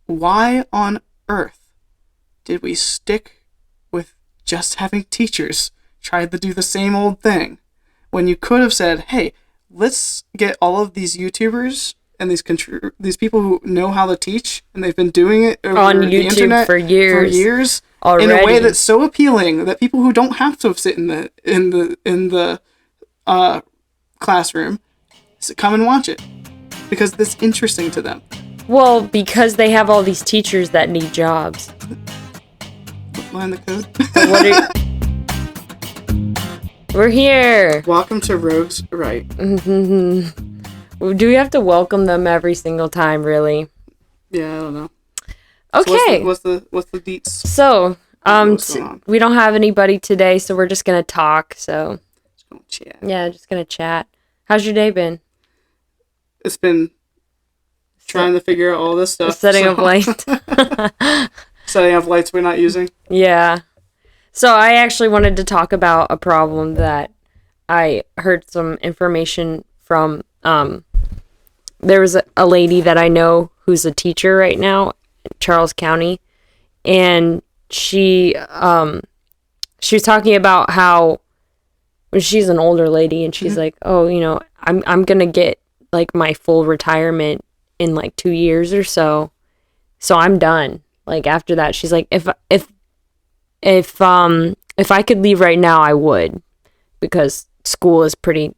why on earth did we stick with just having teachers try to do the same old thing when you could have said, hey, let's get all of these YouTubers and these people who know how to teach, and they've been doing it over on the YouTube internet for years already. in a way that's so appealing that people who don't have to sit in the classroom come and watch it because it's interesting to them. Well, because they have all these teachers that need jobs. Line the code. We're here. Welcome to Rogues Rite. Mm-hmm. Do we have to welcome them every single time, really? Yeah, I don't know. Okay. So what's the deets? So, we don't have anybody today, so we're just gonna talk. So, just gonna chat. Yeah, just gonna chat. How's your day been? It's been trying to figure out all this stuff. Setting up lights. Setting up lights we're not using. Yeah. So I actually wanted to talk about a problem that I heard some information from. There was a lady that I know who's a teacher right now in Charles County, and she was talking about how she's an older lady, and she's like, oh, I'm gonna get like my full retirement in like 2 years or so I'm done. Like after that, she's like, if I could leave right now, I would, because school is pretty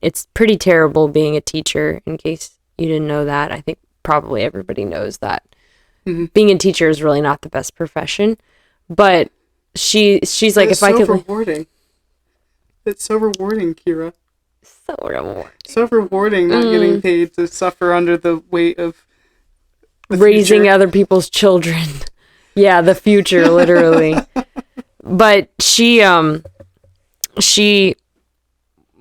terrible being a teacher. In case you didn't know that, I think probably everybody knows that. Mm-hmm. Being a teacher is really not the best profession, but she's like, if I could. Rewarding. It's so rewarding, Kira. So rewarding. So rewarding not getting paid to suffer under the weight of raising future. Other people's children. Yeah, the future, literally. But she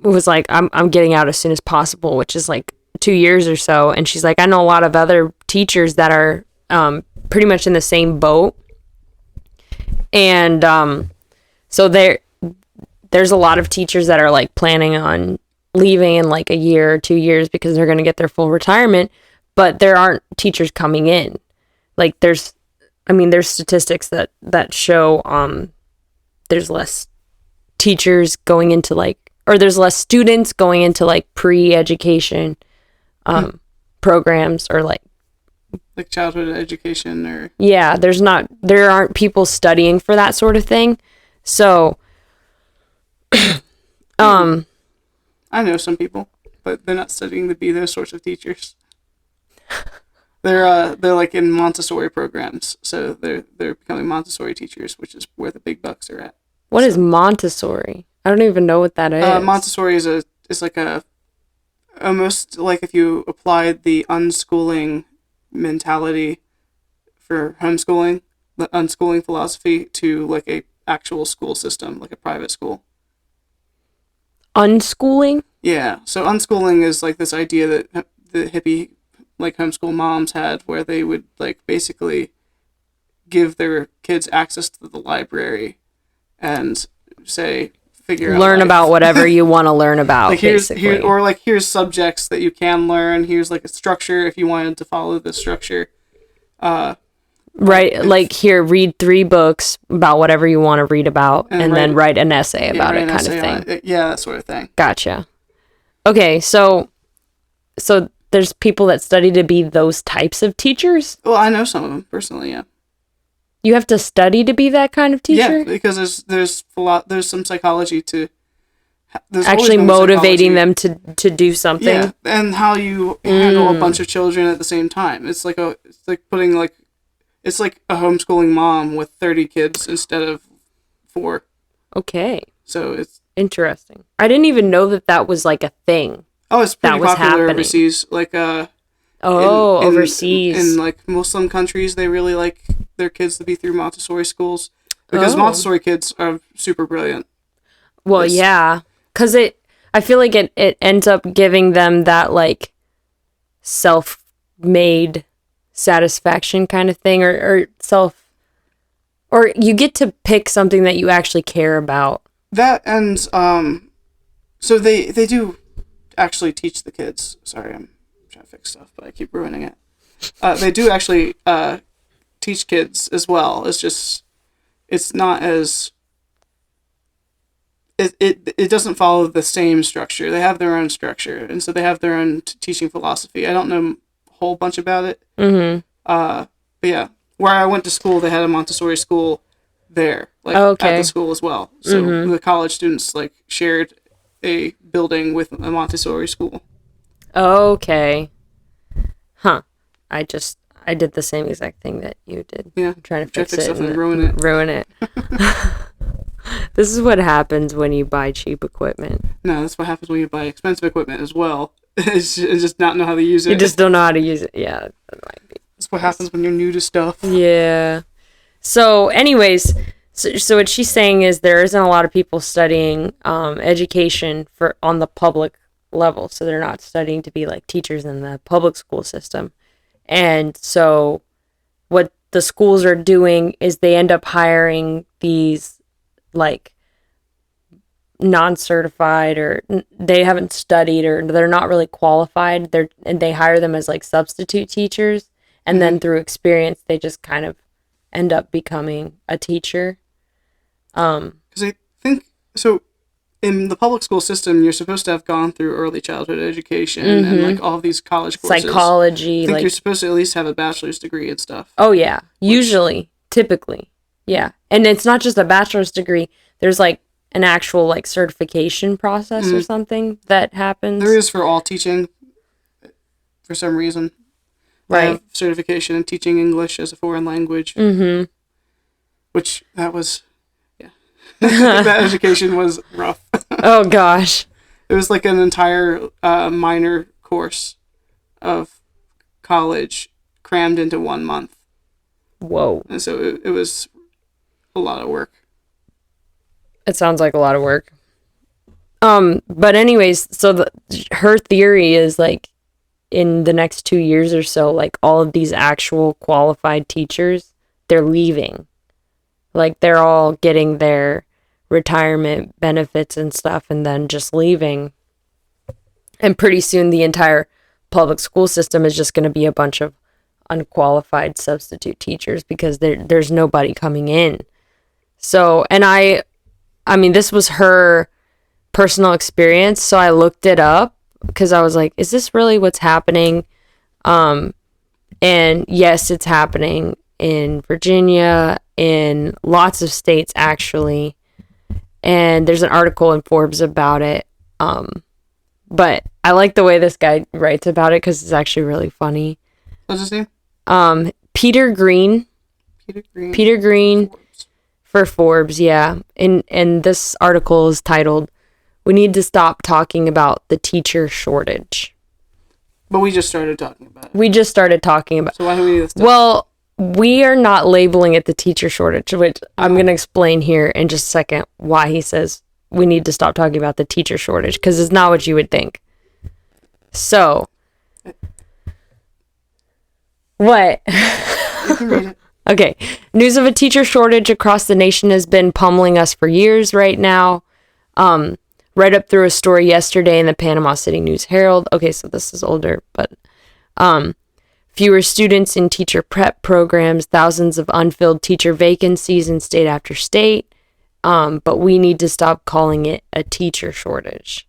was like, I'm getting out as soon as possible, which is like 2 years or so. And she's like, I know a lot of other teachers that are pretty much in the same boat. And so there's a lot of teachers that are like planning on leaving in like a year or 2 years because they're going to get their full retirement, but there aren't teachers coming in. Like there's statistics that show there's less teachers going into or there's less students going into like pre-education programs, or like childhood education, or yeah, there aren't people studying for that sort of thing. So I know some people, but they're not studying to be those sorts of teachers. They're like in Montessori programs, so they're becoming Montessori teachers, which is where the big bucks are at. What is Montessori? I don't even know what that is. Montessori is like almost like if you applied the unschooling mentality for homeschooling, the unschooling philosophy to like a actual school system, like a private school. Unschooling? Yeah. So unschooling is like this idea that the hippie like homeschool moms had, where they would like basically give their kids access to the library and say, learn about whatever you want to learn about. Like here's subjects that you can learn. Here's like a structure if you wanted to follow the structure. Right, like here, read 3 books about whatever you want to read about, and then write an essay about it, kind of thing. Yeah, that sort of thing. Gotcha. Okay, so there's people that study to be those types of teachers? Well, I know some of them personally, yeah. You have to study to be that kind of teacher? Yeah, because there's some psychology to actually motivating them to do something. Yeah, and how you handle a bunch of children at the same time. It's like a homeschooling mom with 30 kids instead of 4. Okay. So it's interesting. I didn't even know that was like a thing. Oh, it's pretty popular overseas. Like overseas. In like Muslim countries, they really like their kids to be through Montessori schools because Montessori kids are super brilliant. Well, yeah, because I feel like it ends up giving them that like self-made satisfaction kind of thing, or you get to pick something that you actually care about. That and so they do actually teach the kids. Sorry, I'm trying to fix stuff, but I keep ruining it. They do actually teach kids as well. It's just, it's not as, it doesn't follow the same structure. They have their own structure, and so they have their own teaching philosophy. I don't know a whole bunch about it. Mm-hmm. But yeah, where I went to school, they had a Montessori school there, like at the school as well. So the college students like shared a building with a Montessori school. Okay. Huh. I did the same exact thing that you did. Yeah. I'm trying to fix it stuff and ruin it. This is what happens when you buy cheap equipment. No, that's what happens when you buy expensive equipment as well. It's just not know how to use it. You just don't know how to use it. Yeah, that might be. That's what happens when you're new to stuff. Yeah. So anyways, so what she's saying is there isn't a lot of people studying education on the public level. So they're not studying to be like teachers in the public school system. And so what the schools are doing is they end up hiring these like non-certified, or they haven't studied, or they're not really qualified. And they hire them as like substitute teachers. And then through experience, they just kind of end up becoming a teacher. Because I think, so in the public school system, you're supposed to have gone through early childhood education and like all of these college courses. Psychology. I think you're supposed to at least have a bachelor's degree and stuff. Oh, yeah. Usually. Typically. Yeah. And it's not just a bachelor's degree. There's like an actual like certification process or something that happens. There is for all teaching for some reason. Right. I have certification in teaching English as a foreign language. Mm-hmm. Which, that was, yeah. That education was rough. Oh, gosh. It was like an entire minor course of college crammed into 1 month. Whoa. And so it was a lot of work. It sounds like a lot of work. But anyways, so her theory is like in the next 2 years or so, like all of these actual qualified teachers, they're leaving. Like they're all getting their retirement benefits and stuff and then just leaving. And pretty soon the entire public school system is just going to be a bunch of unqualified substitute teachers because there's nobody coming in. So, and I mean, this was her personal experience, so I looked it up because I was like, is this really what's happening? And yes, it's happening in Virginia, in lots of states, actually. And there's an article in Forbes about it. But I like the way this guy writes about it because it's actually really funny. What's his name? Peter Green. Peter Green. For Forbes, yeah. And this article is titled, "We Need to Stop Talking About the Teacher Shortage." But we just started talking about it. We just started talking about it. So why do we need to stop? Well, we are not labeling it the teacher shortage, which I'm going to explain here in just a second why he says we need to stop talking about the teacher shortage, because it's not what you would think. So, what? You can read it. Okay. News of a teacher shortage across the nation has been pummeling us for years right now. Right up through a story yesterday in the Panama City News Herald. Okay, so this is older, but fewer students in teacher prep programs, thousands of unfilled teacher vacancies in state after state. But we need to stop calling it a teacher shortage.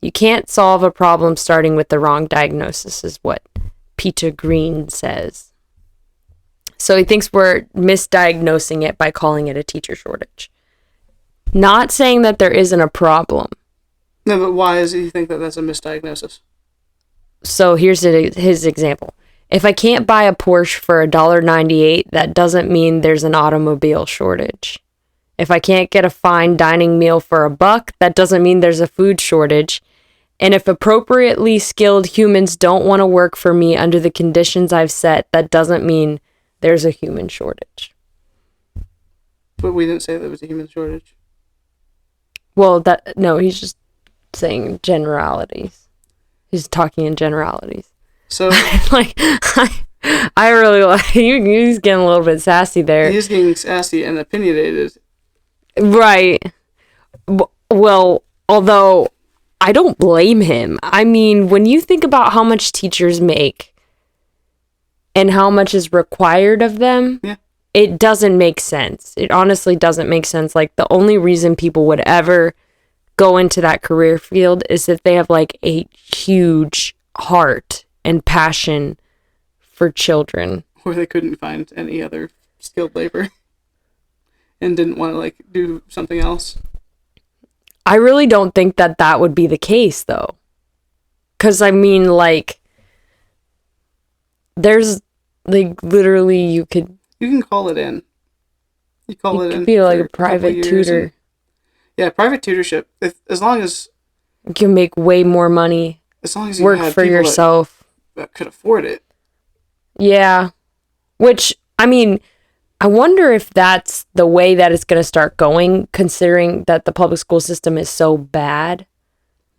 You can't solve a problem starting with the wrong diagnosis, is what Peter Green says. So he thinks we're misdiagnosing it by calling it a teacher shortage. Not saying that there isn't a problem. No, but why do you think that that's a misdiagnosis? So here's his example. If I can't buy a Porsche for $1.98, that doesn't mean there's an automobile shortage. If I can't get a fine dining meal for $1, that doesn't mean there's a food shortage. And if appropriately skilled humans don't want to work for me under the conditions I've set, that doesn't mean there's a human shortage. But we didn't say there was a human shortage. Well, no, he's just saying generalities. He's talking in generalities. So, like, I really like, he's getting a little bit sassy there. He's getting sassy and opinionated. Right. Well, although I don't blame him. I mean, when you think about how much teachers make, and how much is required of them, Yeah. it doesn't make sense. It honestly doesn't make sense. Like, the only reason people would ever go into that career field is if they have like a huge heart and passion for children. Or they couldn't find any other skilled labor and didn't want to like do something else. I really don't think that that would be the case, though. Because, I mean, like, there's, like, literally you can call it in. You call it in. You could be like a private tutor. Yeah, private tutorship. As long as you can make way more money. As long as you work had for yourself. That could afford it. Yeah. Which, I mean, I wonder if that's the way that it's going to start going, considering that the public school system is so bad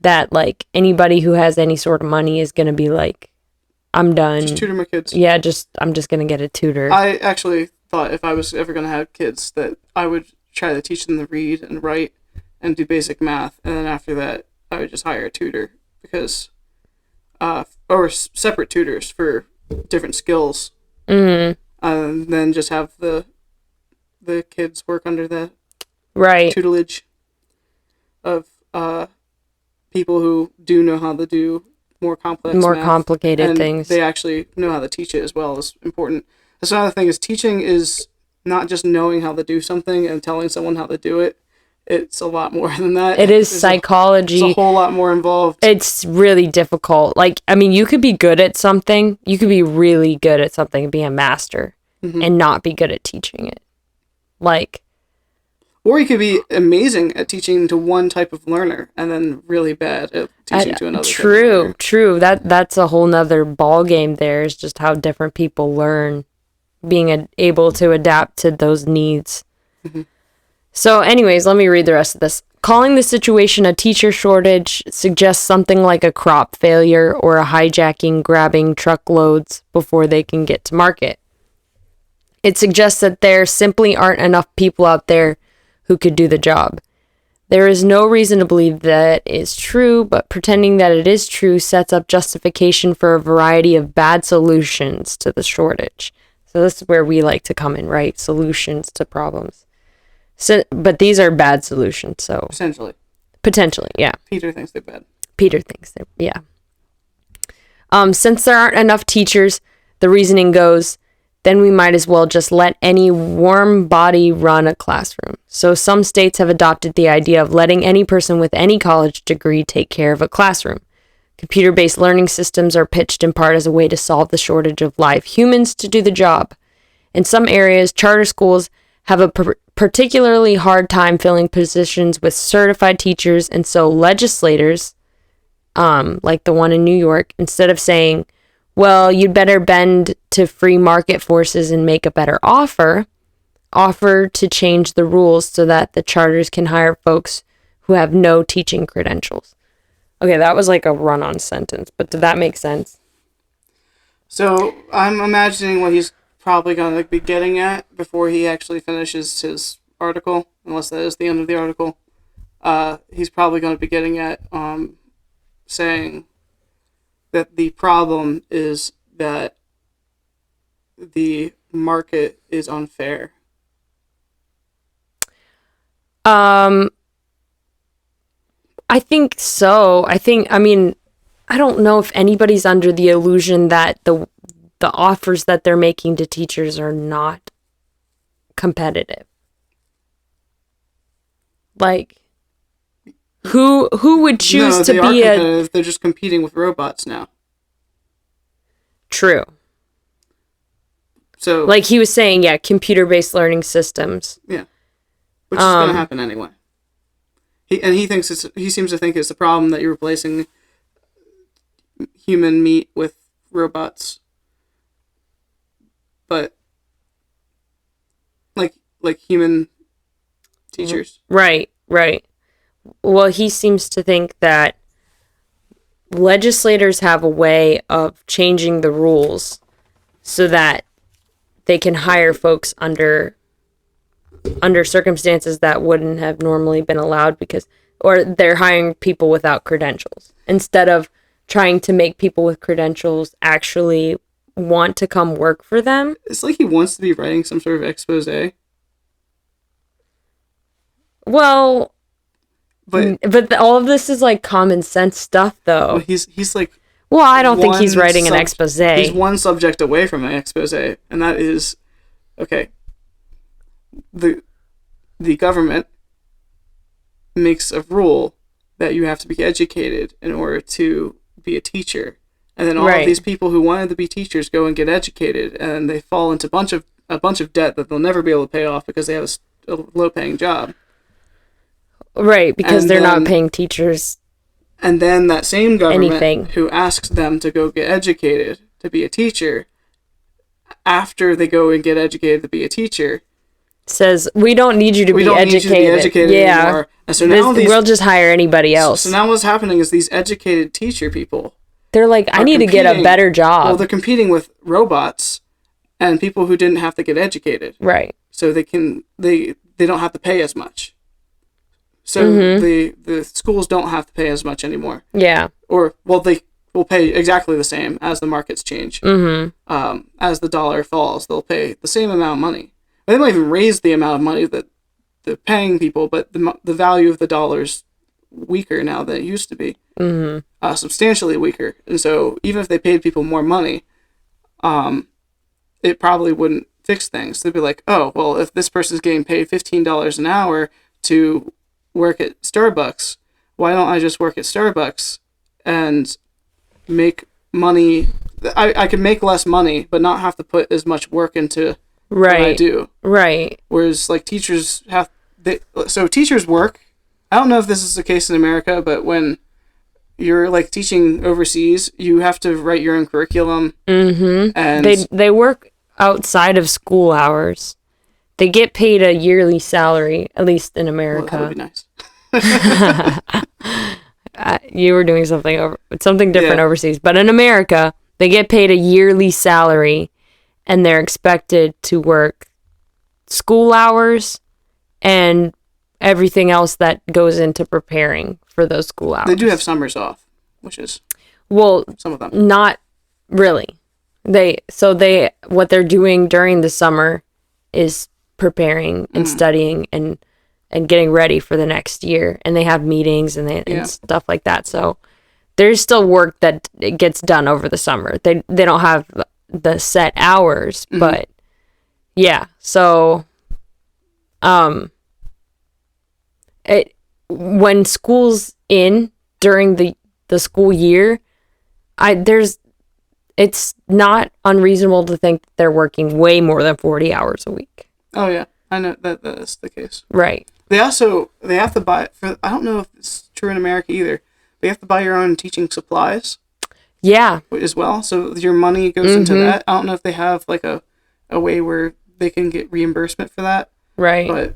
that, like, anybody who has any sort of money is going to be like, I'm done. Just tutor my kids. Yeah, I'm just going to get a tutor. I actually thought if I was ever going to have kids that I would try to teach them to read and write and do basic math, and then after that I would just hire a tutor because or separate tutors for different skills. Mm-hmm. And then just have the kids work under the tutelage of people who do know how to do more complicated and things. They actually know how to teach it as well is important. That's another thing is teaching is not just knowing how to do something and telling someone how to do it. It's a lot more than that. It is psychology. It's a whole lot more involved. It's really difficult. Like, I mean, you could be good at something. You could be really good at something and be a master and not be good at teaching it. Like, or you could be amazing at teaching to one type of learner and then really bad at teaching to another. True. That's a whole nother ball game there, is just how different people learn, being able to adapt to those needs. Mm-hmm. So anyways, let me read the rest of this. Calling the situation a teacher shortage suggests something like a crop failure or a hijacking grabbing truckloads before they can get to market. It suggests that there simply aren't enough people out there who could do the job. There is no reason to believe that is true, but pretending that it is true sets up justification for a variety of bad solutions to the shortage. So this is where we like to come in, right? Solutions to problems. So, but these are bad solutions, so... Potentially, yeah. Peter thinks they're bad. Yeah. Since there aren't enough teachers, the reasoning goes, then we might as well just let any warm body run a classroom. So some states have adopted the idea of letting any person with any college degree take care of a classroom. Computer-based learning systems are pitched in part as a way to solve the shortage of live humans to do the job. In some areas, charter schools have a particularly hard time filling positions with certified teachers, and so legislators, like the one in New York, instead of saying, well, you'd better bend to free market forces and make a better offer to change the rules so that the charters can hire folks who have no teaching credentials. Okay, that was like a run-on sentence, but did that make sense? So I'm imagining what he's probably going to be getting at before he actually finishes his article, unless that is the end of the article. He's probably going to be getting at saying that the problem is that the market is unfair. I think so. I don't know if anybody's under the illusion that the offers that they're making to teachers are not competitive. Like, who would choose to be competitive. They're just competing with robots now. True. So, like he was saying, yeah, computer-based learning systems. Yeah, which is going to happen anyway. He seems to think it's a problem that you're replacing human meat with robots. But like human teachers. Right. Well, he seems to think that legislators have a way of changing the rules so that they can hire folks under circumstances that wouldn't have normally been allowed or they're hiring people without credentials instead of trying to make people with credentials actually want to come work for them. It's like he wants to be writing some sort of expose. Well, but all of this is like common sense stuff, though. Well, he's like. Well, I don't think he's writing an expose. He's one subject away from an expose, and that is, okay. The government makes a rule that you have to be educated in order to be a teacher, and then all of these people who wanted to be teachers go and get educated, and they fall into a bunch of debt that they'll never be able to pay off because they have a low-paying job. Right, because they're not paying teachers. And then that same government who asks them to go get educated to be a teacher, after they go and get educated to be a teacher, says, we don't need you to be educated. Anymore. And so now we'll just hire anybody else. So now what's happening is these educated teacher people, they're like, I need to get a better job. Well, they're competing with robots and people who didn't have to get educated. Right. So they don't have to pay as much. So the schools don't have to pay as much anymore. Yeah. Or, well, they will pay exactly the same as the markets change. As the dollar falls, they'll pay the same amount of money. They might even raise the amount of money that they're paying people, but the value of the dollar's weaker now than it used to be. Substantially weaker. And so even if they paid people more money, it probably wouldn't fix things. They'd be like, oh, well, if this person's getting paid $15 an hour to work at Starbucks, why don't I just work at Starbucks and make money? I could make less money, but not have to put as much work into what I do. Right. Whereas, like, teachers teachers work. I don't know if this is the case in America, but when you're, like, teaching overseas, you have to write your own curriculum. And they work outside of school hours. They get paid a yearly salary, at least in America. Well, that would be nice. You were doing something different overseas. But in America, they get paid a yearly salary, and they're expected to work school hours and everything else that goes into preparing for those school hours. They do have summers off, which is... Well, some of them. Not really. What they're doing during the summer is preparing and studying and getting ready for the next year, and they have meetings and stuff like that. So there's still work that gets done over the summer. They don't have the set hours, but yeah. So when school's in during the school year, it's not unreasonable to think that they're working way more than 40 hours a week. Oh, yeah. I know that is the case. Right. They have to buy, I don't know if it's true in America either, but you have to buy your own teaching supplies. Yeah. As well. So your money goes into that. I don't know if they have, like, a way where they can get reimbursement for that. Right. But,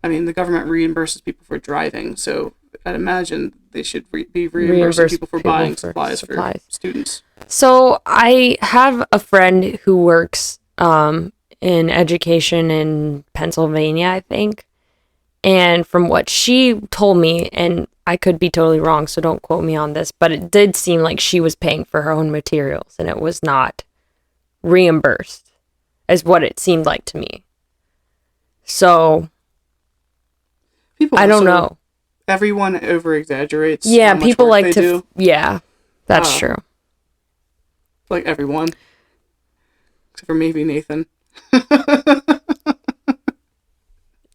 I mean, the government reimburses people for driving, so I'd imagine they should be reimbursing people for buying supplies for students. So I have a friend who works in education in Pennsylvania, I think. And from what she told me, and I could be totally wrong, so don't quote me on this, but it did seem like she was paying for her own materials and it was not reimbursed, is what it seemed like to me. So, I don't know. Everyone over-exaggerates. Yeah, people like to... Yeah, that's true. Like everyone. Except for maybe Nathan.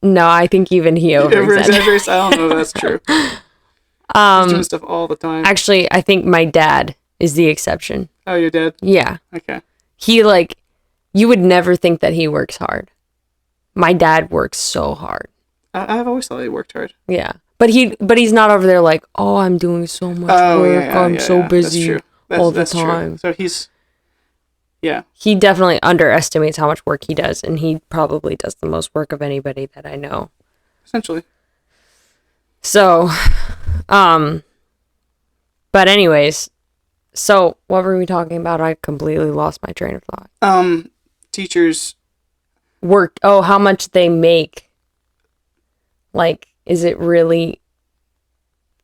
No, I think even he over-exaggerates. I don't know if that's true. He's doing stuff all the time. Actually, I think my dad is the exception. Oh, your dad? Yeah. Okay. He, like, you would never think that he works hard. My dad works so hard. I've always thought he worked hard. Yeah. But he's not over there like, oh, I'm doing so much work. I'm so busy all the time. True. So he's... Yeah. He definitely underestimates how much work he does, and he probably does the most work of anybody that I know. Essentially. So, but anyways, so what were we talking about? I completely lost my train of thought. Teachers work. Oh, how much they make. Like, is it really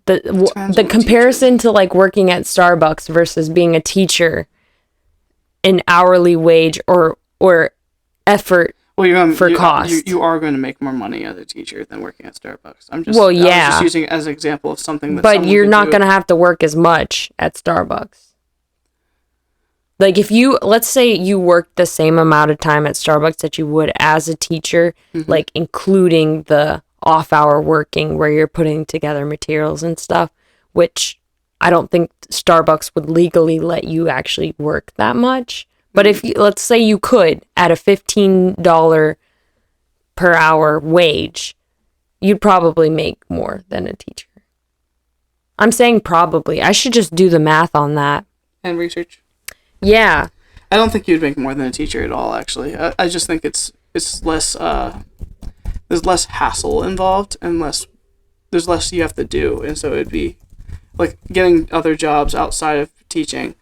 the comparison to like working at Starbucks versus being a teacher? an hourly wage or effort for cost. You are going to make more money as a teacher than working at Starbucks. I was just using it as an example of something that. But you're not going to have to work as much at Starbucks. Like if let's say you worked the same amount of time at Starbucks that you would as a teacher, like including the off-hour working where you're putting together materials and stuff, which I don't think Starbucks would legally let you actually work that much. But if let's say you could at a $15 per hour wage, you'd probably make more than a teacher. I'm saying probably. I should just do the math on that. And research. Yeah. I don't think you'd make more than a teacher at all, actually. I just think it's less, there's less hassle involved and there's less you have to do. And so it'd be like getting other jobs outside of teaching.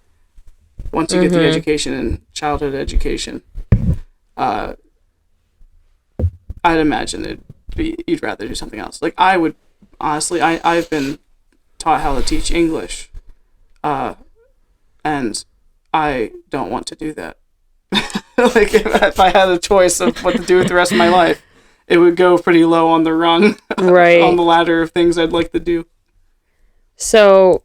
Once you get the education and childhood education, I'd imagine you'd rather do something else. Like I would, honestly, I've been taught how to teach English, and I don't want to do that. Like if I had a choice of what to do with the rest of my life, it would go pretty low on the rung, right, on the ladder of things I'd like to do. So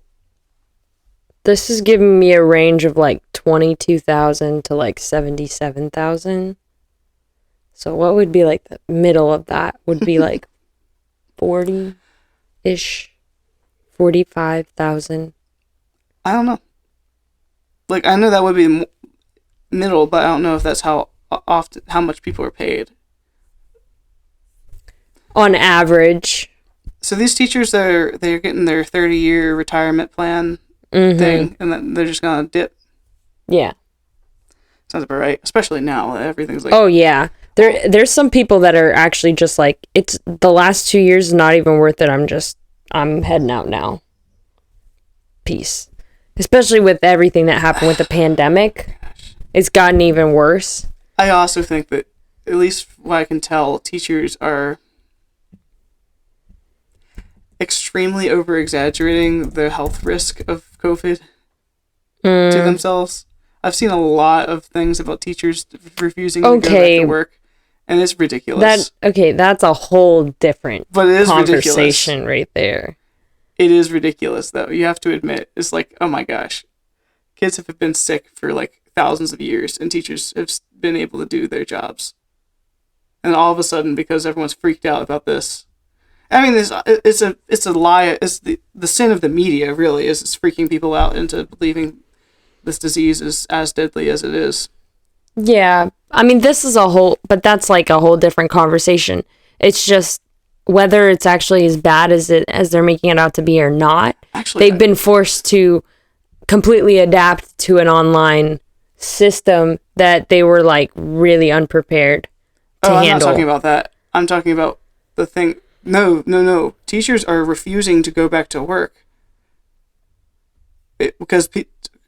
this is giving me a range of like 22,000 to like 77,000. So what would be like the middle of that? Would be like 40-ish, 45,000. I don't know. Like I know that would be middle, but I don't know if that's how much people are paid. On average. So these teachers, they're getting their 30-year retirement plan thing, and then they're just gonna dip. Yeah. Sounds about right. Especially now, everything's like. Oh yeah, there's some people that are actually just like, it's the last 2 years is not even worth it. I'm heading out now. Peace. Especially with everything that happened with the pandemic, it's gotten even worse. I also think that, at least what I can tell, teachers are extremely over-exaggerating the health risk of COVID to themselves. I've seen a lot of things about teachers refusing to go back to work, and it's ridiculous. That's a whole different conversation ridiculous. Right there. It is ridiculous, though. You have to admit. It's like, oh my gosh. Kids have been sick for like thousands of years, and teachers have been able to do their jobs. And all of a sudden, because everyone's freaked out about this, I mean, it's a lie. It's the sin of the media, really, is it's freaking people out into believing this disease is as deadly as it is. Yeah. I mean, but that's like a whole different conversation. It's just whether it's actually as bad as they're making it out to be or not. Actually, they've been forced to completely adapt to an online system that they were like really unprepared to handle. I'm not talking about that. I'm talking about the thing. No. Teachers are refusing to go back to work. Because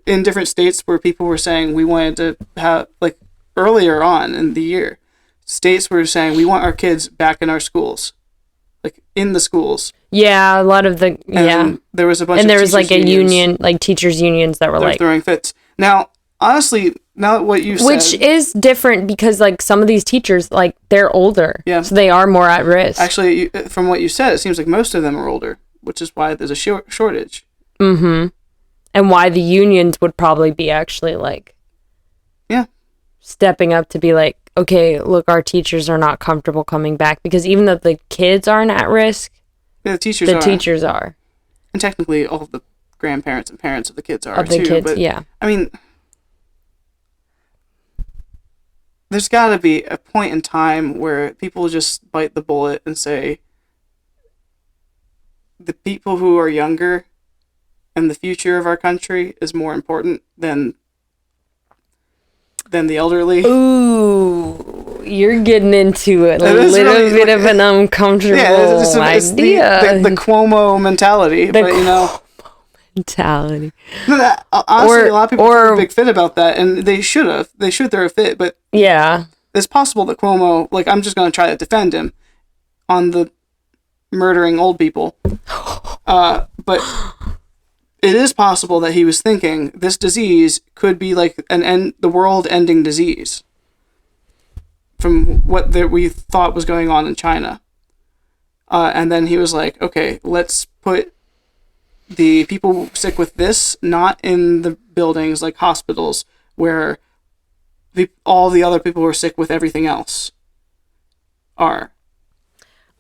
in different states where people were saying we wanted to have, like earlier on in the year, states were saying we want our kids back in our schools. Like in the schools. Yeah, a lot of the, and there was a bunch of there was like a union, like teachers unions that were like throwing fits. Now, honestly, now what you said, which is different because like some of these teachers, like they're older, so they are more at risk. Actually, from what you said, it seems like most of them are older, which is why there's a shortage. Mm-hmm. And why the unions would probably be actually like, stepping up to be like, okay, look, our teachers are not comfortable coming back, because even though the kids aren't at risk, the teachers are. And technically, all of the grandparents and parents of the kids are too. But, I mean, there's got to be a point in time where people just bite the bullet and say, the people who are younger and the future of our country is more important than the elderly. Ooh, you're getting into a little bit of an uncomfortable idea. The Cuomo mentality, mentality. No, honestly, a lot of people threw a big fit about that, and they should have. They should throw a fit, but it's possible that Cuomo, like, I'm just going to try to defend him on the murdering old people, but it is possible that he was thinking this disease could be like the world-ending disease from what we thought was going on in China. And then he was like, okay, let's put the people sick with this not in the buildings like hospitals where all the other people who are sick with everything else are.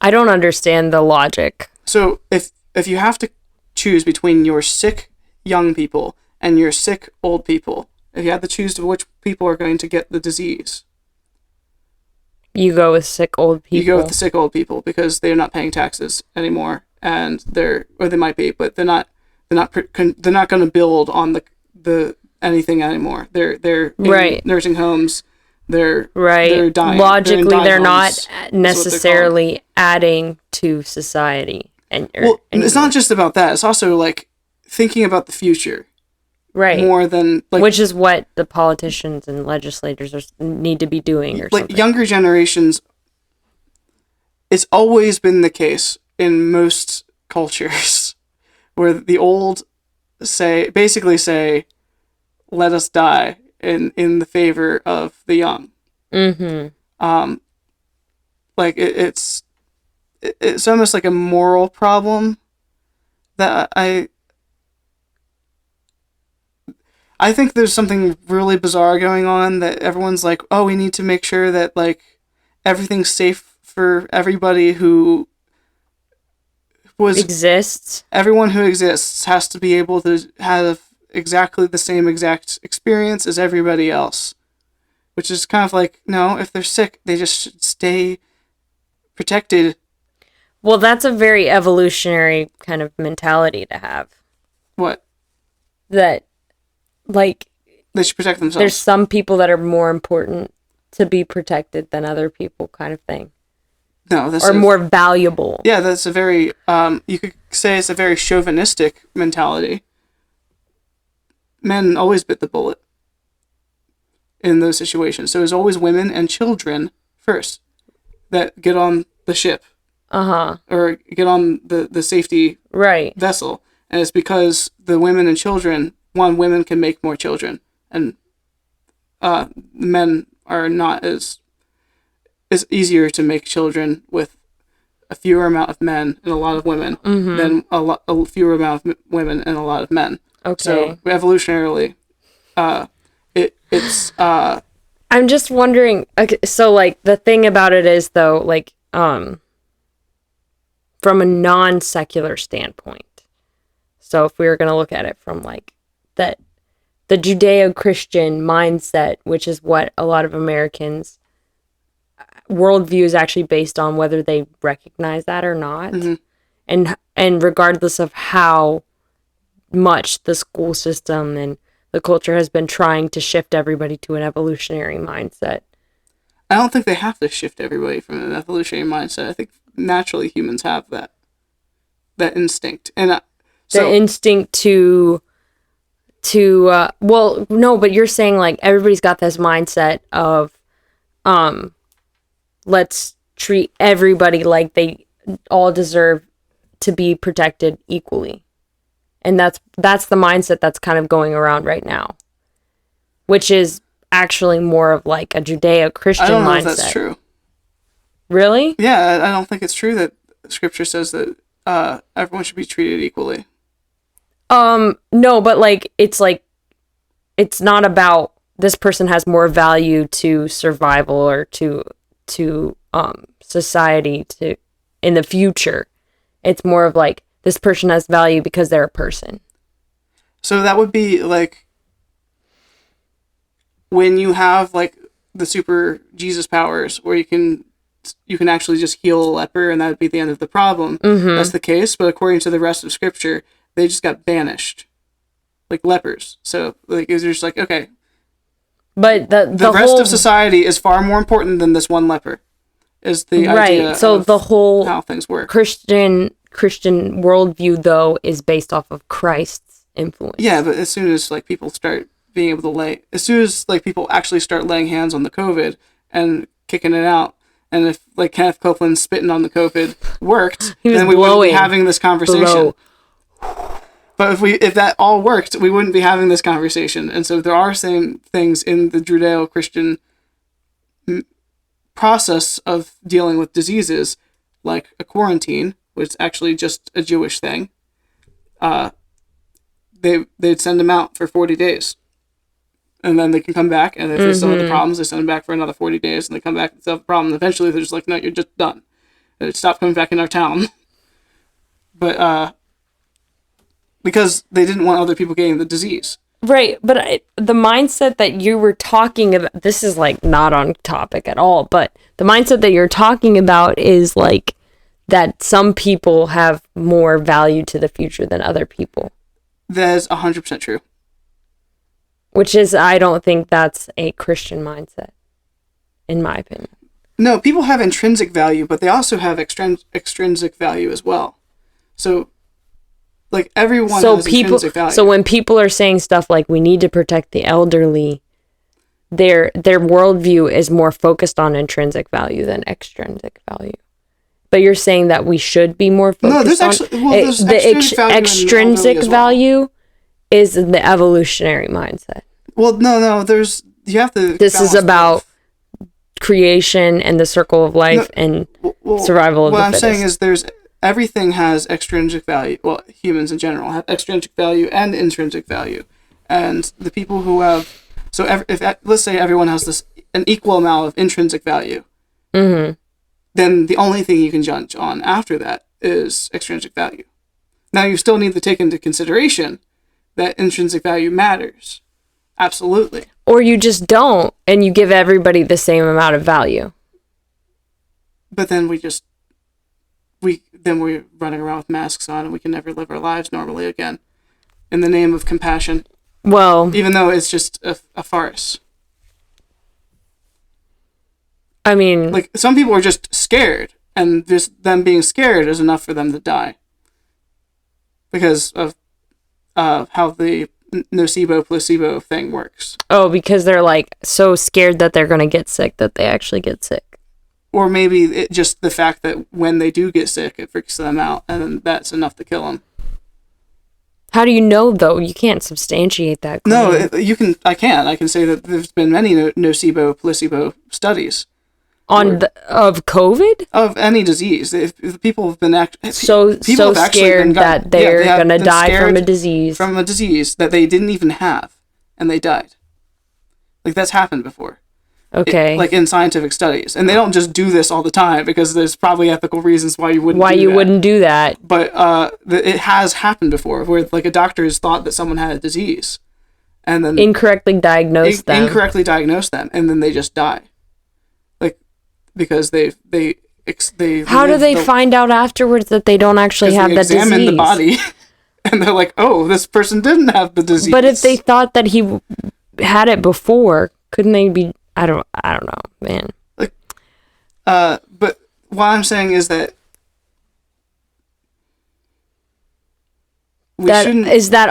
I don't understand the logic. So if you have to choose between your sick young people and your sick old people, if you had to choose which people are going to get the disease, you go with sick old people. You go with the sick old people because they're not paying taxes anymore, and they might be, but they're not going to build on the anything anymore. They're in nursing homes. They're dying. Logically, they're not necessarily adding to society. It's not just about that. It's also like thinking about the future, right? More than which is what the politicians and legislators need to be doing, or something. Younger generations. It's always been the case in most cultures where the old basically say, "Let us die," in the favor of the young. Mm-hmm. It's almost like a moral problem that I think there's something really bizarre going on that everyone's like, oh, we need to make sure that like everything's safe for everybody who exists. Everyone who exists has to be able to have exactly the same exact experience as everybody else, which is kind of like, no, if they're sick, they just should stay protected. Well, that's a very evolutionary kind of mentality to have. What? That, like, they should protect themselves. There's some people that are more important to be protected than other people, kind of thing. No, or more valuable. Yeah, that's a very, you could say it's a very chauvinistic mentality. Men always bit the bullet in those situations. So it's always women and children first that get on the ship. Uh-huh. Or get on the safety vessel. And it's because the women and children, women can make more children. And men are not as... It's easier to make children with a fewer amount of men and a lot of women than a fewer amount of women and a lot of men. Okay. So evolutionarily, it's. I'm just wondering. Okay, so like the thing about it is though, like from a non-secular standpoint. So if we were going to look at it from like the Judeo-Christian mindset, which is what a lot of Americans. Worldview is actually based on whether they recognize that or not, and regardless of how much the school system and the culture has been trying to shift everybody to an evolutionary mindset. I don't think they have to shift everybody from an evolutionary mindset. I think naturally humans have that instinct, and the instinct to well, no, but you're saying like everybody's got this mindset of let's treat everybody like they all deserve to be protected equally. And that's the mindset that's kind of going around right now. Which is actually more of like a Judeo-Christian mindset. I don't know if that's true. Really? Yeah, I don't think it's true that Scripture says that everyone should be treated equally. No, but like it's not about this person has more value to survival or to society to in the future. It's more of like this person has value because they're a person. So that would be like when you have like the super Jesus powers where you can actually just heal a leper and that would be the end of the problem. That's the case, but according to the rest of Scripture, they just got banished like lepers. So like it's just like, okay, but the rest of society is far more important than this one leper. Is the idea so of the whole how things work. Christian worldview though is based off of Christ's influence. Yeah, but as soon as like people start being able to as soon as like people actually start laying hands on the COVID and kicking it out, and if like Kenneth Copeland spitting on the COVID worked, then we wouldn't be having this conversation. But if that all worked, we wouldn't be having this conversation. And so there are same things in the Judeo-Christian process of dealing with diseases, like a quarantine, which is actually just a Jewish thing. They'd send them out for 40 days. And then they can come back, and if they still have the problems, they send them back for another 40 days, and they come back and still have a problem. And eventually they're just like, no, you're just done. And stop coming back in our town. But, because they didn't want other people getting the disease. Right, but the mindset that you were talking about, this is like not on topic at all, but the mindset that you're talking about is like that some people have more value to the future than other people. That is 100% true. Which is, I don't think that's a Christian mindset, in my opinion. No, people have intrinsic value, but they also have extrinsic value as well. So, like, everyone has intrinsic value. So when people are saying stuff like, we need to protect the elderly, their worldview is more focused on intrinsic value than extrinsic value. But you're saying that we should be more focused on... No, there's actually... Well, there's extrinsic value is the evolutionary mindset. Well, no, there's... You have to... This is about creation and the circle of life and survival of the fittest. What I'm saying is everything has extrinsic value. Well, humans in general have extrinsic value and intrinsic value. And the people who have... So if let's say everyone has an equal amount of intrinsic value, then the only thing you can judge on after that is extrinsic value. Now, you still need to take into consideration that intrinsic value matters. Absolutely. Or you just don't, and you give everybody the same amount of value. But then we're running around with masks on, and we can never live our lives normally again. In the name of compassion. Well... Even though it's just a farce. I mean... Like, some people are just scared, and just them being scared is enough for them to die. Because of how the nocebo-placebo thing works. Oh, because they're, like, so scared that they're going to get sick that they actually get sick. Or maybe just the fact that when they do get sick, it freaks them out, and then that's enough to kill them. How do you know, though? You can't substantiate that claim. No, you can. I can. I can say that there's been many nocebo-placebo studies. Of COVID? Of any disease. If people have been so scared that they're going to die from a disease. From a disease that they didn't even have, and they died. Like, that's happened before. Okay. Like in scientific studies. And they don't just do this all the time, because there's probably ethical reasons why you wouldn't do that. But it has happened before, where like a doctor has thought that someone had a disease, and then incorrectly diagnosed them, and then they just die. Like, because they how do they find out afterwards that they don't actually have the disease? They examine the body, and they're like, oh, this person didn't have the disease. But if they thought that he had it before, couldn't they be... I don't know, man. Like, but what I'm saying is that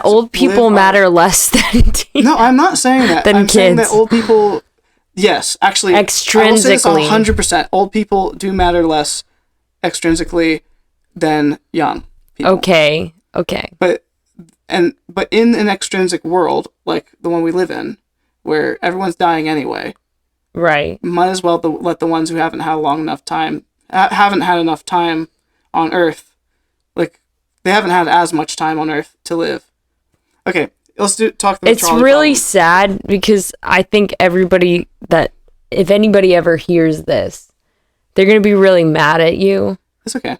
old people matter less than No, I'm not saying that. I'm kids. Saying that old people, yes, actually, extrinsically, 100%. Old people do matter less extrinsically than young people. Okay. But in an extrinsic world like the one we live in, where everyone's dying anyway. Right. Might as well let the ones who haven't had enough time on Earth, like, they haven't had as much time on Earth to live. Okay, let's talk about It's really sad, because I think everybody that, if anybody ever hears this, they're going to be really mad at you. That's okay.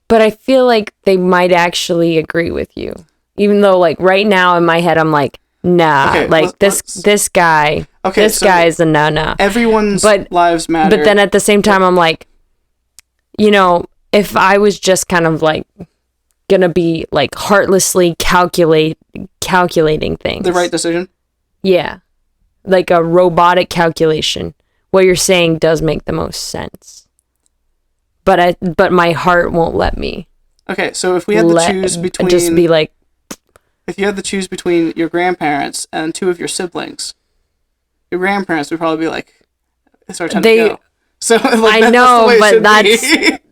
But I feel like they might actually agree with you. Even though, like, right now in my head, I'm like, nah, okay, like, this guy... Okay, this guy is a no-no. Everyone's lives matter. But then at the same time, I'm like, if I was just kind of like gonna be like heartlessly calculating things. The right decision? Yeah. Like a robotic calculation. What you're saying does make the most sense. But my heart won't let me. Okay, so if we had to choose between... Just be like... If you had to choose between your grandparents and two of your siblings... Your grandparents would probably be like, it's our time to go. So, like, I know, but that's...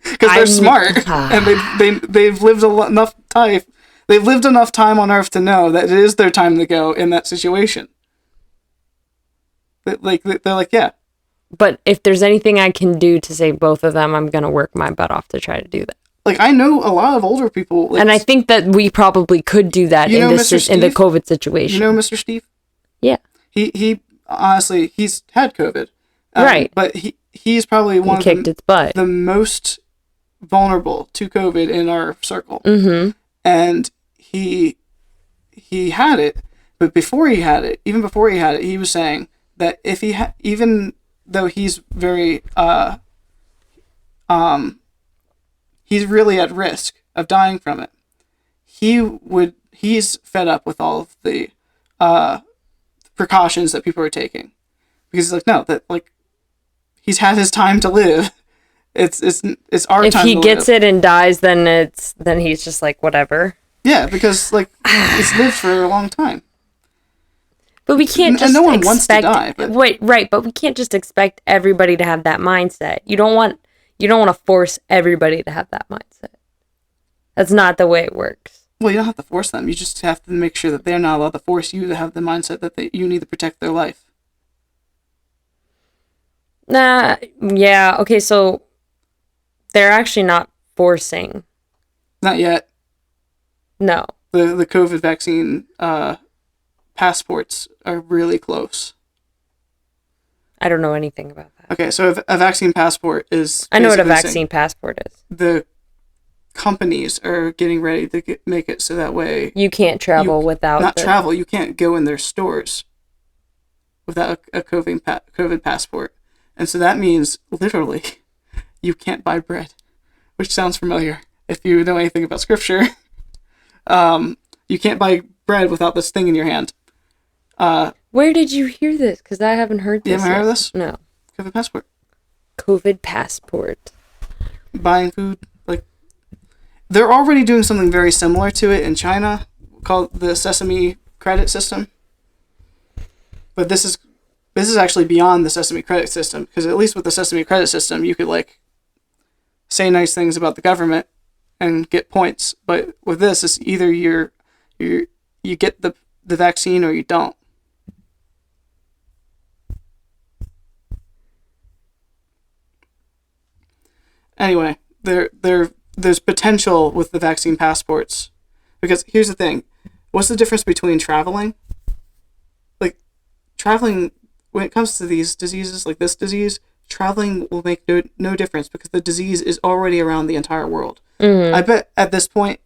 Because they're smart, and they've lived enough time. They've lived enough time on Earth to know that it is their time to go in that situation. They're like, yeah. But if there's anything I can do to save both of them, I'm going to work my butt off to try to do that. Like, I know a lot of older people. Like, and I think that we probably could do that in the COVID situation. You know Mr. Steve? Yeah. He honestly, he's had COVID. Right. But he's probably one of the most vulnerable to COVID in our circle. Mm-hmm. And he had it, but before he had it, he was saying that if he even though he's very he's really at risk of dying from it, he's fed up with all of the precautions that people are taking, because he's like, no, that like he's had his time to live. It's our time. If he gets it and dies, then he's just like, whatever. Yeah, because like it's lived for a long time. But we can't just no one wants to die. But... Right, but we can't just expect everybody to have that mindset. You don't want to force everybody to have that mindset. That's not the way it works. Well, you don't have to force them. You just have to make sure that they're not allowed to force you to have the mindset that you need to protect their life. Yeah, okay, so they're actually not forcing. Not yet. No. The COVID vaccine passports are really close. I don't know anything about that. Okay, so a vaccine passport is... I know what a vaccine passport is. The companies are getting ready to make it so that way... You can't travel without... Not travel, you can't go in their stores without a COVID passport. And so that means, literally, you can't buy bread, which sounds familiar if you know anything about scripture. You can't buy bread without this thing in your hand. Where did you hear this? Because I haven't heard this. You haven't heard of this? No. COVID passport. COVID passport. Buying food. Like, they're already doing something very similar to it in China called the Sesame Credit System. But this is actually beyond the Sesame Credit System, because at least with the Sesame Credit System, you could, like, say nice things about the government and get points. But with this, it's either you get the vaccine or you don't. Anyway, there's potential with the vaccine passports, because here's the thing: what's the difference between traveling? Like, traveling when it comes to these diseases, like this disease, traveling will make no difference, because the disease is already around the entire world. Mm-hmm. I bet at this point,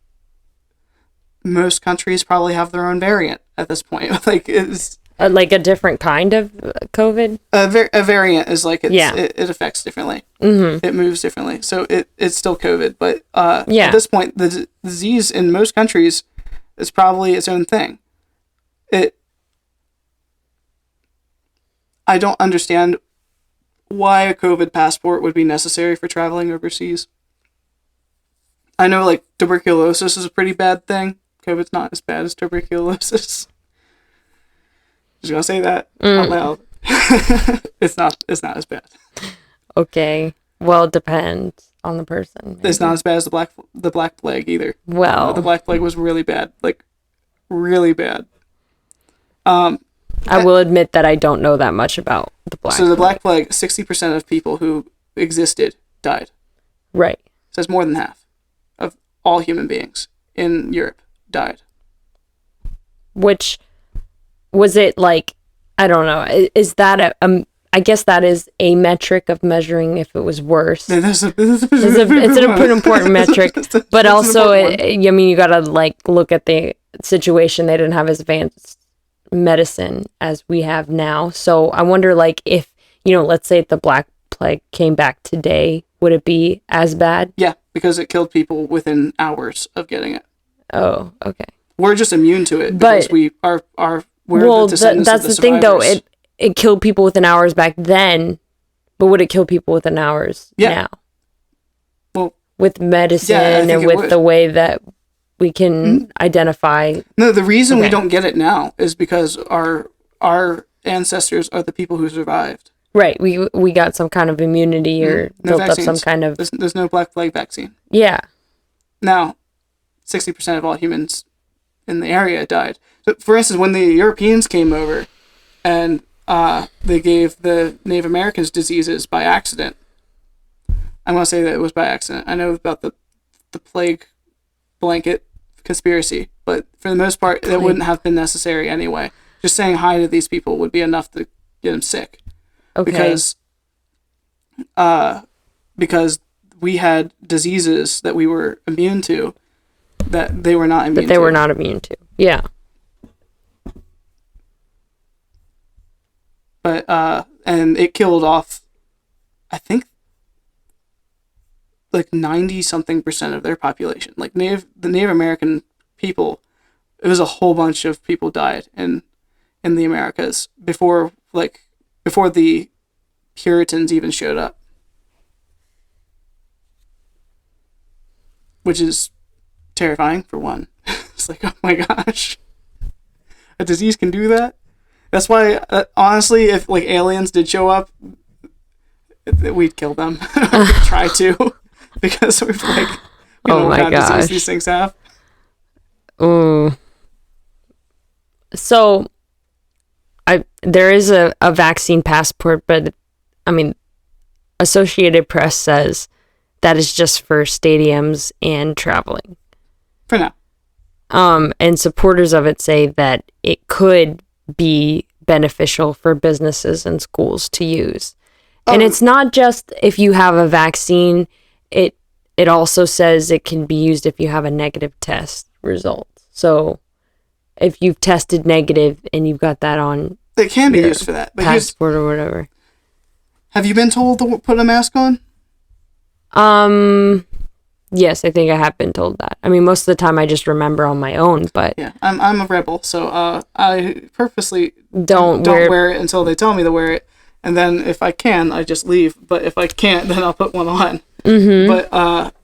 most countries probably have their own variant at this point. Like, it's like a different kind of COVID. A variant is like it affects differently. Mm-hmm. It moves differently, so it's still COVID. But at this point, the disease in most countries is probably its own thing. I don't understand why a COVID passport would be necessary for traveling overseas. I know, like, tuberculosis is a pretty bad thing. COVID's not as bad as tuberculosis. Just gonna say that out loud. It's not as bad. Okay. Well, it depends on the person. Maybe. It's not as bad as the Black Plague either. Well, the Black Plague was really bad. Like, really bad. I will admit that I don't know that much about the Black Plague. So the Black Plague, 60% of people who existed died. Right. So that's more than half of all human beings in Europe died. Which, was it like, I don't know, is that I guess that is a metric of measuring if it was worse. It's an important metric, but also, I mean, you gotta, like, look at the situation. They didn't have as advanced medicine as we have now. So I wonder, like, if, let's say the Black Plague came back today, would it be as bad? Yeah, because it killed people within hours of getting it. Oh, okay. We're just immune to it because we're the descendants of the thing, though. It killed people within hours back then, but would it kill people within hours now? Well, with medicine and with the way that we can identify. No, the reason we don't get it now is because our ancestors are the people who survived. Right. We got some kind of immunity or built vaccines. Up some kind of... There's no Black Plague vaccine. Yeah. Now, 60% of all humans in the area died. So, for instance, when the Europeans came over and they gave the Native Americans diseases by accident, I'm going to say that it was by accident. I know about the plague blanket conspiracy, but for the most part, it wouldn't have been necessary anyway. Just saying hi to these people would be enough to get them sick. Okay. Because we had diseases that we were immune to that they were not immune to. That they were not immune to. Yeah. But, and it killed off, I think, like 90-something% of their population. Like the Native American people, it was a whole bunch of people died in the Americas before the Puritans even showed up. Which is terrifying, for one. It's like, oh my gosh. A disease can do that? That's why, honestly, if like aliens did show up, we'd kill them. We'd try to. Because we're like, we don't know what kind of disease these things have. Ooh. So, there is a vaccine passport, but, I mean, Associated Press says that is just for stadiums and traveling. For now. And supporters of it say that it could be beneficial for businesses and schools to use. And it's not just if you have a vaccine, it also says it can be used if you have a negative test result. So if you've tested negative and you've got that on it can be used for that. But passport or whatever. Have you been told to put a mask on? Yes, I think I have been told that. I mean, most of the time I just remember on my own, but yeah, I'm a rebel, so I purposely don't wear it until they tell me to wear it, and then if I can, I just leave. But if I can't, then I'll put one on. Mm-hmm. But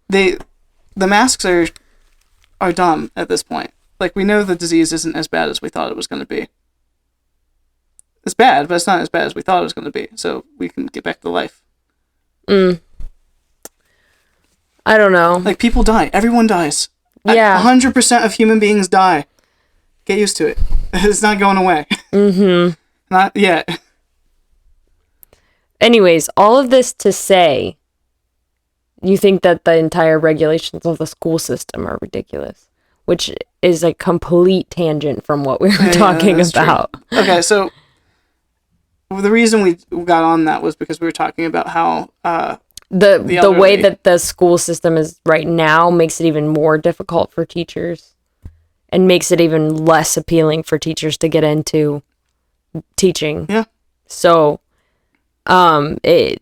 the masks are dumb at this point. Like, we know the disease isn't as bad as we thought it was going to be. It's bad, but it's not as bad as we thought it was going to be. So we can get back to life. I don't know. Like, people die. Everyone dies. Yeah. 100% of human beings die. Get used to it. It's not going away. Mm-hmm. Not yet. Anyways, all of this to say, you think that the entire regulations of the school system are ridiculous, which is a complete tangent from what we were talking about. True. Okay, so the reason we got on that was because we were talking about how the way that the school system is right now makes it even more difficult for teachers and makes it even less appealing for teachers to get into teaching. Yeah. So, it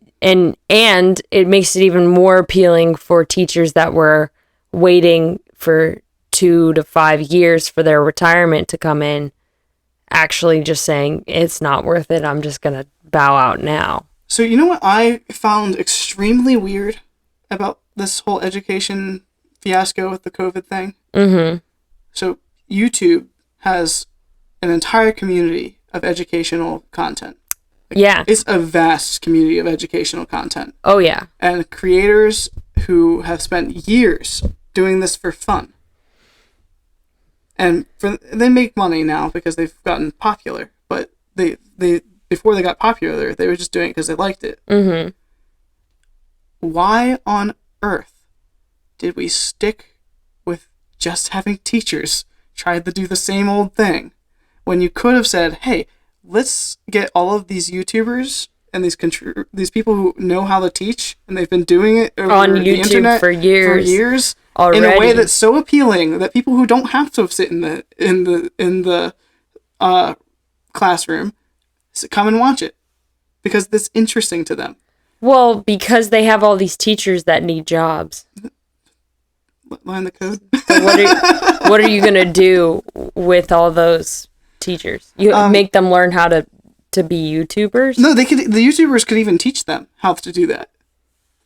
makes it even more appealing for teachers that were waiting for 2 to 5 years for their retirement to come in, actually just saying, it's not worth it, I'm just going to bow out now. So you know what I found extremely weird about this whole education fiasco with the COVID thing? Mm-hmm. So YouTube has an entire community of educational content. Like, yeah. It's a vast community of educational content. Oh, yeah. And creators who have spent years doing this for fun. And they make money now because they've gotten popular. But they before they got popular, they were just doing it because they liked it. Mm-hmm. Why on earth did we stick with just having teachers try to do the same old thing when you could have said, hey, let's get all of these YouTubers and these people who know how to teach and they've been doing it over on the YouTube internet for years already. In a way that's so appealing that people who don't have to sit in the classroom come and watch it because it's interesting to them. Well, because they have all these teachers that need jobs. Learn the code. What are you gonna do with all those teachers? You make them learn how to be YouTubers? No, the YouTubers could even teach them how to do that.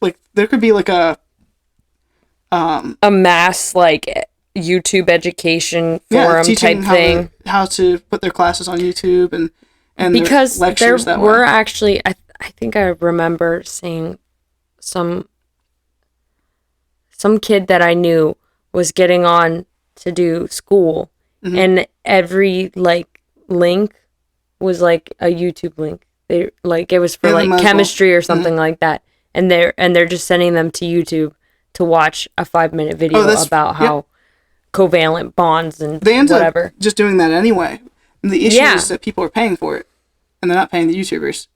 Like, there could be like a mass like YouTube education forum type thing. How to put their classes on YouTube and because lectures there that were way. actually I think I remember seeing some kid that I knew was getting on to do school, Mm-hmm. and every like link was like a YouTube link. They like it was for Yeah, they like might as well. chemistry or something like that, and they're just sending them to YouTube to watch a 5-minute video about how covalent bonds and they end whatever. up just doing that anyway. And the issue Yeah. is that people are paying for it, and they're not paying the YouTubers.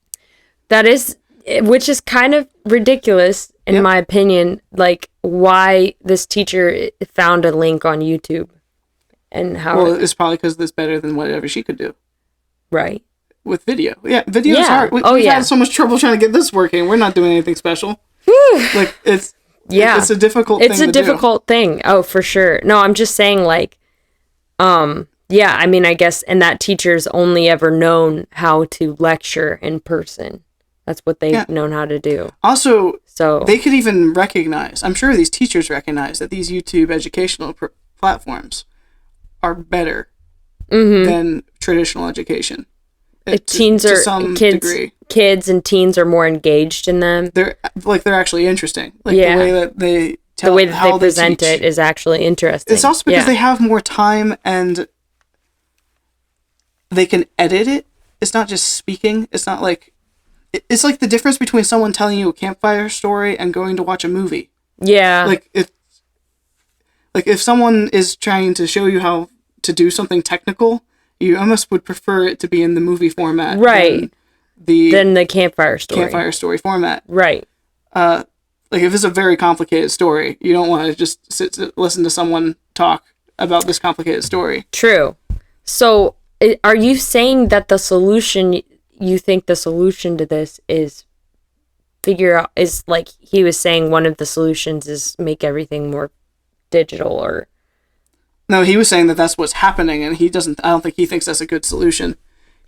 That is, which is kind of ridiculous in my opinion. Like why this teacher found a link on YouTube, and how Well, it's probably because it's better than whatever she could do right. with video. Yeah, video is Yeah. hard. We've had so much trouble trying to get this working. We're not doing anything special. Like it's a difficult thing. It's a difficult thing. Oh, for sure. No, I'm just saying like, yeah, I mean, I guess, and that teacher's only ever known how to lecture in person. That's what they've known how to do. Also, so they could even recognize, I'm sure these teachers recognize that these YouTube educational platforms are better than traditional education. kids and teens are more engaged in them. They're actually interesting. Like Yeah. the way that they tell, The way that how they present teach. it is actually interesting. It's also because they have more time and they can edit it. It's not just speaking. It's not like it's like the difference between someone telling you a campfire story and going to watch a movie. Yeah. Like if someone is trying to show you how to do something technical, you almost would prefer it to be in the movie format, right? Than the campfire story format, right? Like if it's a very complicated story, you don't want to just listen to someone talk about this complicated story. True. So, are you saying that you think the solution to this is is like he was saying one of the solutions is make everything more digital, or? No, he was saying that that's what's happening, and I don't think he thinks that's a good solution.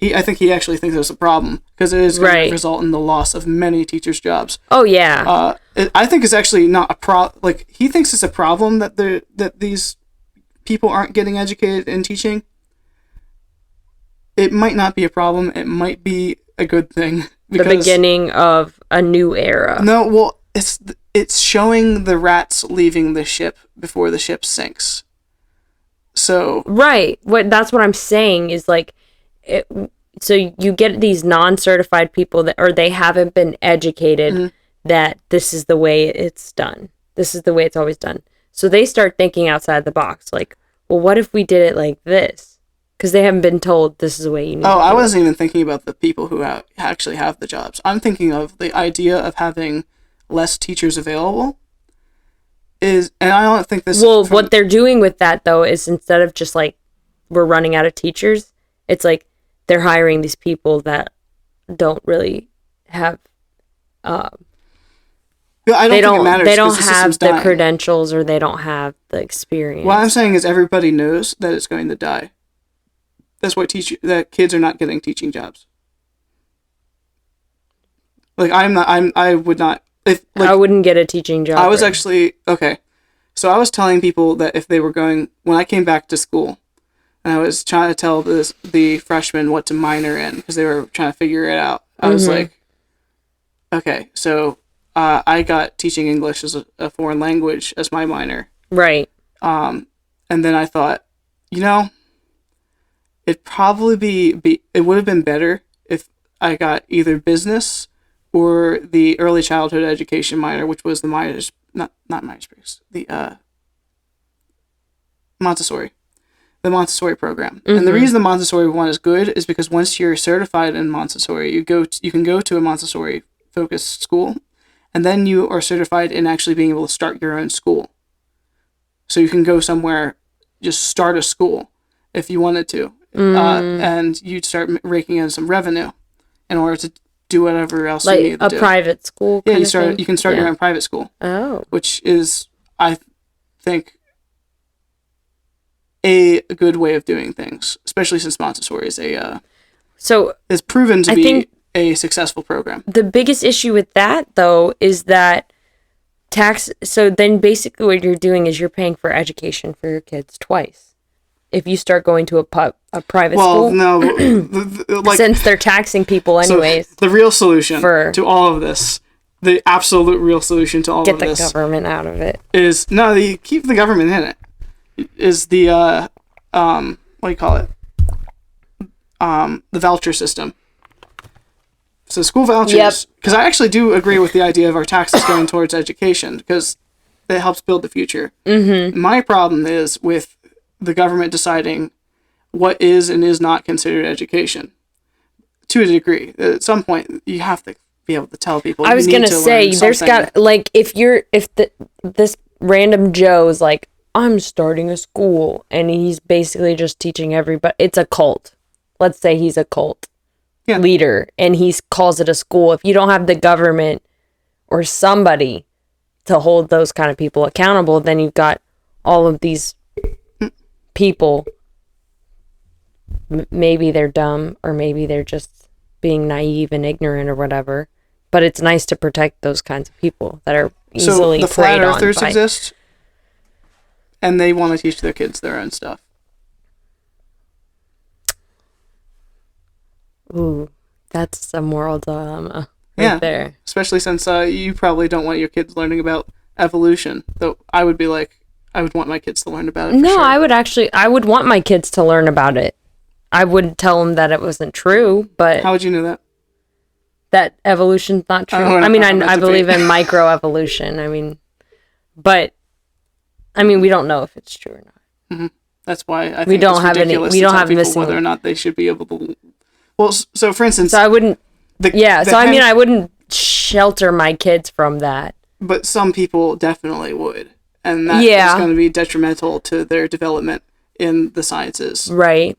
I think he actually thinks there's a problem, because it is going to result in the loss of many teachers' jobs. Oh, yeah. I think it's actually not a like, he thinks it's a problem that these people aren't getting educated in teaching. It might not be a problem. It might be a good thing. The beginning of a new era. No, well, it's showing the rats leaving the ship before the ship sinks. So right, that's what I'm saying is like, so you get these non-certified people or they haven't been educated that this is the way it's done. This is the way it's always done. So they start thinking outside the box. Like, well, what if we did it like this? Because they haven't been told this is the way you need. I wasn't even thinking about the people who actually have the jobs. I'm thinking of the idea of having less teachers available. And I don't think this. Well, what they're doing with that though is instead of just like we're running out of teachers, it's like they're hiring these people that don't really have. I don't think it matters. They don't have the credentials, or they don't have the experience. What I'm saying is everybody knows that it's going to die. That's why that kids are not getting teaching jobs. Like I would not. I wouldn't get a teaching job. I was actually okay. So I was telling people that if they were going, when I came back to school, and I was trying to tell the freshmen what to minor in because they were trying to figure it out. I was like, okay, so I got teaching English as a foreign language as my minor. Right. And then I thought, it'd probably it would have been better if I got either business or the early childhood education minor, which was the not Myers-Briggs, the Montessori program. And the reason the Montessori one is good is because once you're certified in Montessori, you can go to a Montessori focused school, and then you are certified in actually being able to start your own school. So you can go somewhere, just start a school if you wanted to, and you'd start raking in some revenue in order to do whatever else you need to do. Like a private school. Yeah, you can start your own private school. Oh, which is, I think, a good way of doing things, especially since Montessori is is proven to be a successful program. The biggest issue with that, though, is that so then basically what you're doing is you're paying for education for your kids twice. If you start going to a private school. Well, no. Since they're taxing people anyways. So the real solution to all of this, the absolute real solution to all of this. Get the government out of it. You keep the government in it. is the what do you call it? The voucher system. So school vouchers, because I actually do agree with the idea of our taxes going towards education, because it helps build the future. My problem is with the government deciding what is and is not considered education. To a degree, at some point, you have to be able to tell people. I was gonna say, there's got this random Joe's like, I'm starting a school, and he's basically just teaching everybody. It's a cult. Let's say he's a cult leader, and he calls it a school. If you don't have the government or somebody to hold those kind of people accountable, then you've got all of these people. Maybe they're dumb, or maybe they're just being naive and ignorant or whatever. But it's nice to protect those kinds of people that are easily so the flat preyed on earthers by... exist, and they want to teach their kids their own stuff. Ooh, that's a moral dilemma right there. Especially since you probably don't want your kids learning about evolution. Though I would be like, I would want my kids to learn about it. No, sure. I would want my kids to learn about it. I wouldn't tell them that it wasn't true, but... How would you know that? That evolution's not true. I believe in microevolution. We don't know if it's true or not. Mm-hmm. That's why I think we don't have ridiculous we to don't tell have people missing... whether or not they should be able to... Well, so for instance... So I wouldn't... I wouldn't shelter my kids from that. But some people definitely would. And that is going to be detrimental to their development in the sciences. Right.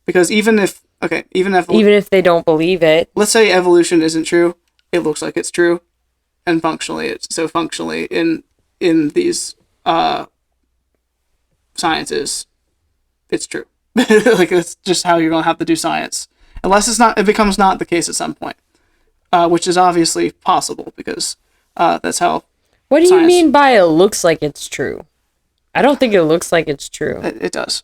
Because even if they don't believe it, let's say evolution isn't true, it looks like it's true, and functionally in these sciences, it's true. Like, it's just how you're gonna have to do science, unless it becomes not the case at some point, which is obviously possible because that's how. What do you mean by it looks like it's true? I don't think it looks like it's true. It does.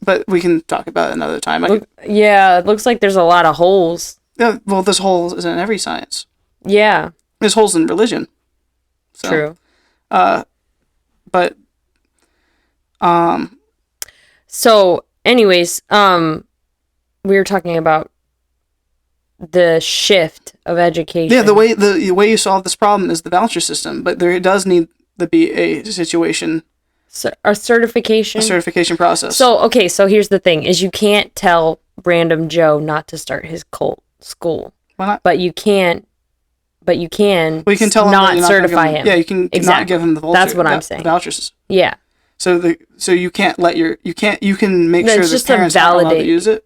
But we can talk about it another time. It looks like there's a lot of holes. Yeah, well, there's holes in every science. Yeah. There's holes in religion. So, true. So, anyways, we were talking about the shift of education. Yeah, the way you solve this problem is the voucher system, but there does need to be a situation... A certification? A certification process. So here's the thing, is you can't tell random Joe not to start his cult school. Why not? But you can tell him not certify him. Yeah, you can not give him the voucher. That's what I'm saying. The vouchers. Yeah. So you can't let you can make sure the parents aren't allowed to use it.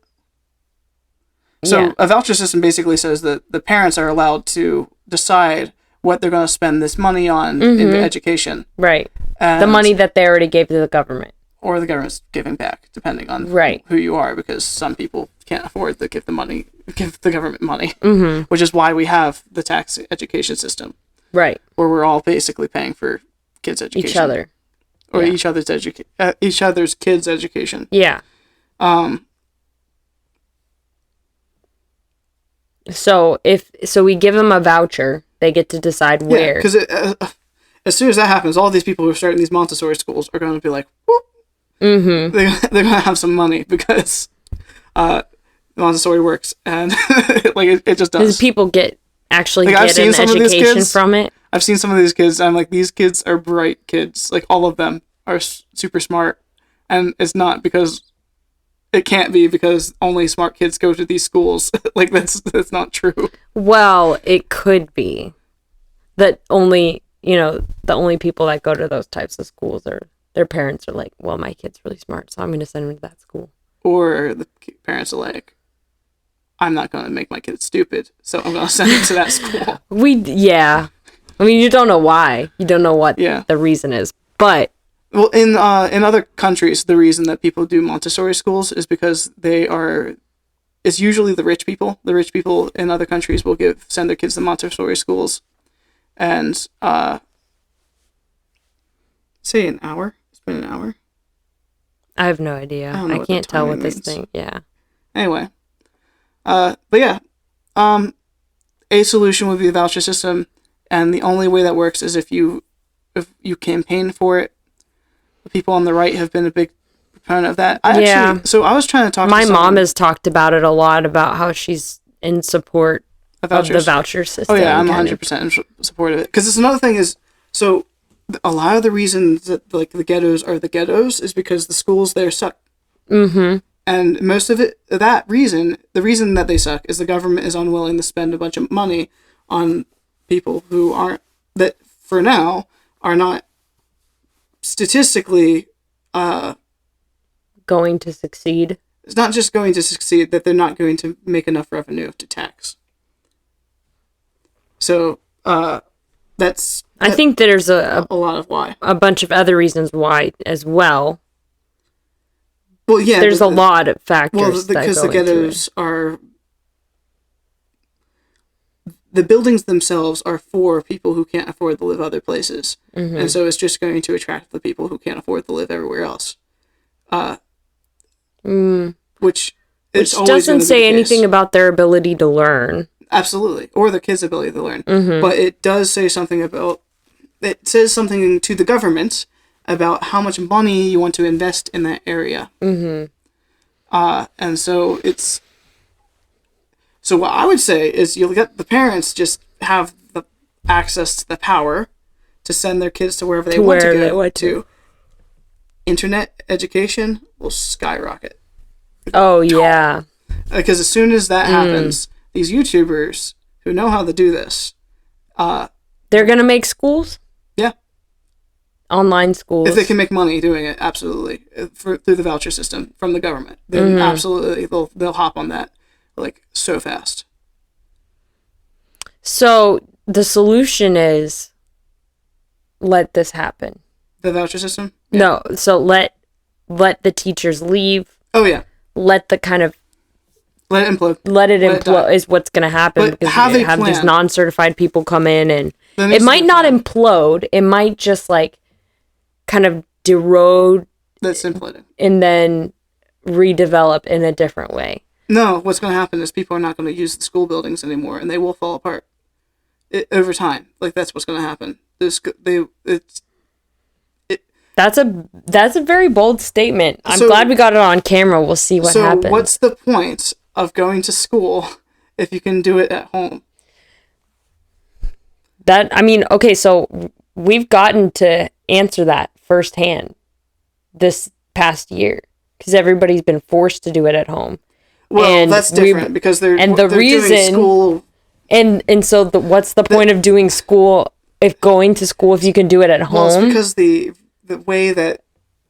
So a voucher system basically says that the parents are allowed to decide what they're going to spend this money on in education. Right. And the money that they already gave to the government. Or the government's giving back, depending on who you are, because some people can't afford to give the government money, which is why we have the tax education system. Right. Where we're all basically paying for kids' education. Each other. Or each other's kids' education. Yeah. So we give them a voucher, they get to decide where. Yeah, because as soon as that happens, all these people who are starting these Montessori schools are going to be like, whoop. Mm-hmm. They're going to have some money because Montessori works, and it just does. Because people get an education from it. I've seen some of these kids, I'm like, these kids are bright kids. Like, all of them are super smart, and it's not because... It can't be because only smart kids go to these schools. Like, that's not true. Well, it could be that the only people that go to those types of schools are their parents are like, well, my kid's really smart, so I'm going to send him to that school. Or the parents are like, I'm not going to make my kid stupid, so I'm going to send him to that school. You don't know why. You don't know what the reason is, but. Well, in other countries, the reason that people do Montessori schools is because it's usually the rich people. The rich people in other countries will send their kids to Montessori schools, and say an hour. It's been an hour. I have no idea. I can't tell what this thing. Yeah. Anyway, but yeah, a solution would be a voucher system, and the only way that works is if you campaign for it. people on the right have been a big proponent of that. So I was trying to talk My to mom has talked about it a lot, about how she's in support of the voucher system. Oh yeah, I'm 100% in support of it. Because it's another thing is, so a lot of the reasons that like the ghettos are the ghettos is because the schools there suck. Mm-hmm. And most of it, the reason that they suck is the government is unwilling to spend a bunch of money on people who aren't, that for now are not statistically going to succeed. It's not just going to succeed, that they're not going to make enough revenue to tax. So that's I think there's a lot of why. A bunch of other reasons why as well. Well, yeah. There's a lot of factors. Well, because the ghettos are... The buildings themselves are for people who can't afford to live other places. Mm-hmm. And so it's just going to attract the people who can't afford to live everywhere else. Which doesn't say anything about their ability to learn. Absolutely. Or the kids' ability to learn. Mm-hmm. But it does say something about... It says something to the government about how much money you want to invest in that area. Mm-hmm. And so it's... So what I would say is you'll get the parents just have the access to the power to send their kids to wherever they want to go to. Internet education will skyrocket. Oh, yeah. Because as soon as that happens, these YouTubers who know how to do this... they're going to make schools? Yeah. Online schools. If they can make money doing it, absolutely. Through the voucher system from the government. Then absolutely, they'll hop on that like so fast. So the solution is let this happen. The voucher system? Yeah. No, so let the teachers leave. Oh yeah. Let the kind of let it implode. Let it implode is what's going to happen, because you have these non-certified people come in, and it might not implode. It might just like kind of derode. That's imploding. And then redevelop in a different way. No, what's going to happen is people are not going to use the school buildings anymore, and they will fall apart over time. Like that's what's going to happen. That's a very bold statement. I'm glad we got it on camera. We'll see what happens. So what's the point of going to school if you can do it at home? Okay, so we've gotten to answer that firsthand this past year because everybody's been forced to do it at home. Well, that's different because they're doing school. And so what's the point of doing school if you can do it at home? Well, it's because the way that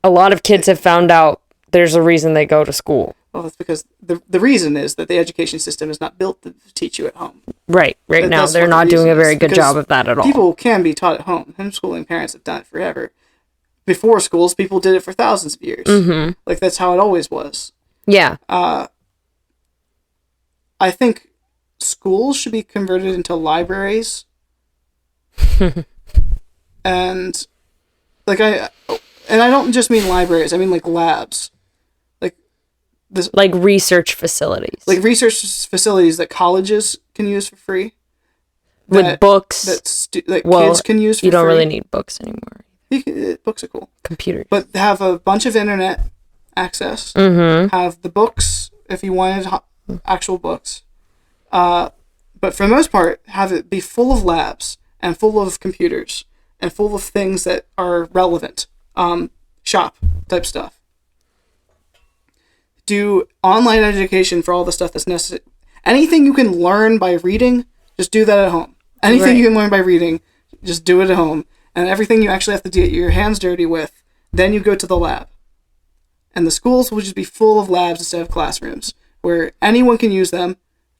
a lot of kids have found out there's a reason they go to school. Well, that's because the reason is that the education system is not built to teach you at home. Right now they're not doing a very good job of that at all. People can be taught at home. Homeschooling parents have done it forever. Before schools, people did it for thousands of years. Mm-hmm. Like that's how it always was. Yeah. I think schools should be converted into libraries. And I don't just mean libraries, I mean like labs. Like research facilities. Like research facilities that colleges can use for free. With books. That kids can use for free. You don't really need books anymore. Books are cool. Computers. But have a bunch of internet access. Mm-hmm. Have the books if you wanted actual books. But for the most part, have it be full of labs and full of computers and full of things that are relevant. Shop type stuff. Do online education for all the stuff that's necessary. Anything you can learn by reading, just do that at home. Anything you can learn by reading, just do it at home. And everything you actually have to get your hands dirty with, then you go to the lab. And the schools will just be full of labs instead of classrooms, where anyone can use them,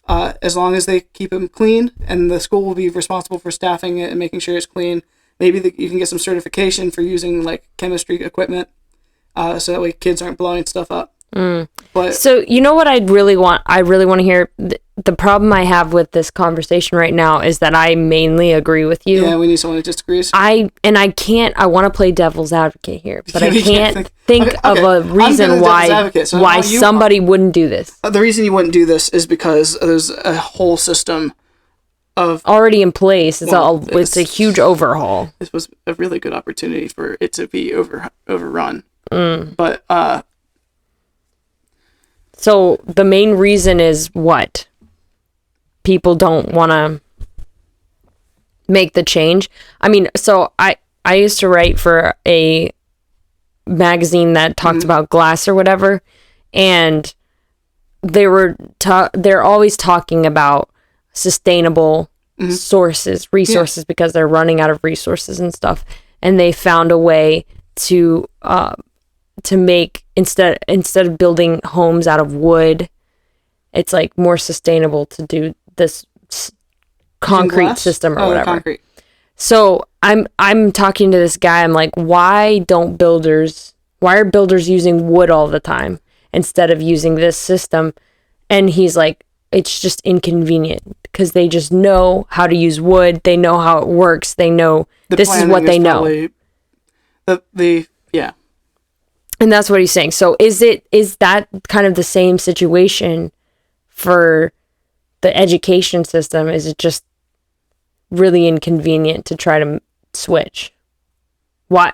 as long as they keep them clean, and the school will be responsible for staffing it and making sure it's clean. Maybe you can get some certification for using like chemistry equipment, so that way kids aren't blowing stuff up. But so you know what I really want to hear. The problem I have with this conversation right now is that I mainly agree with you. Yeah, we need someone who disagrees. I want to play devil's advocate here, but I can't think of a reason why somebody wouldn't do this. The reason you wouldn't do this is because there's a whole system already in place. It's a huge overhaul. This was a really good opportunity for it to be overrun. But so the main reason is what? People don't want to make the change. I mean, so I used to write for a magazine that talked about glass or whatever, and they're always talking about sustainable resources because they're running out of resources and stuff, and they found a way to make instead of building homes out of wood, it's like more sustainable to do this concrete system or whatever. Concrete. So I'm talking to this guy. I'm like, why are builders using wood all the time instead of using this system? And he's like, it's just inconvenient because they just know how to use wood. They know how it works. They know this is what they know. Yeah. And that's what he's saying. So is that kind of the same situation for the education system? Is it just really inconvenient to try to switch? Why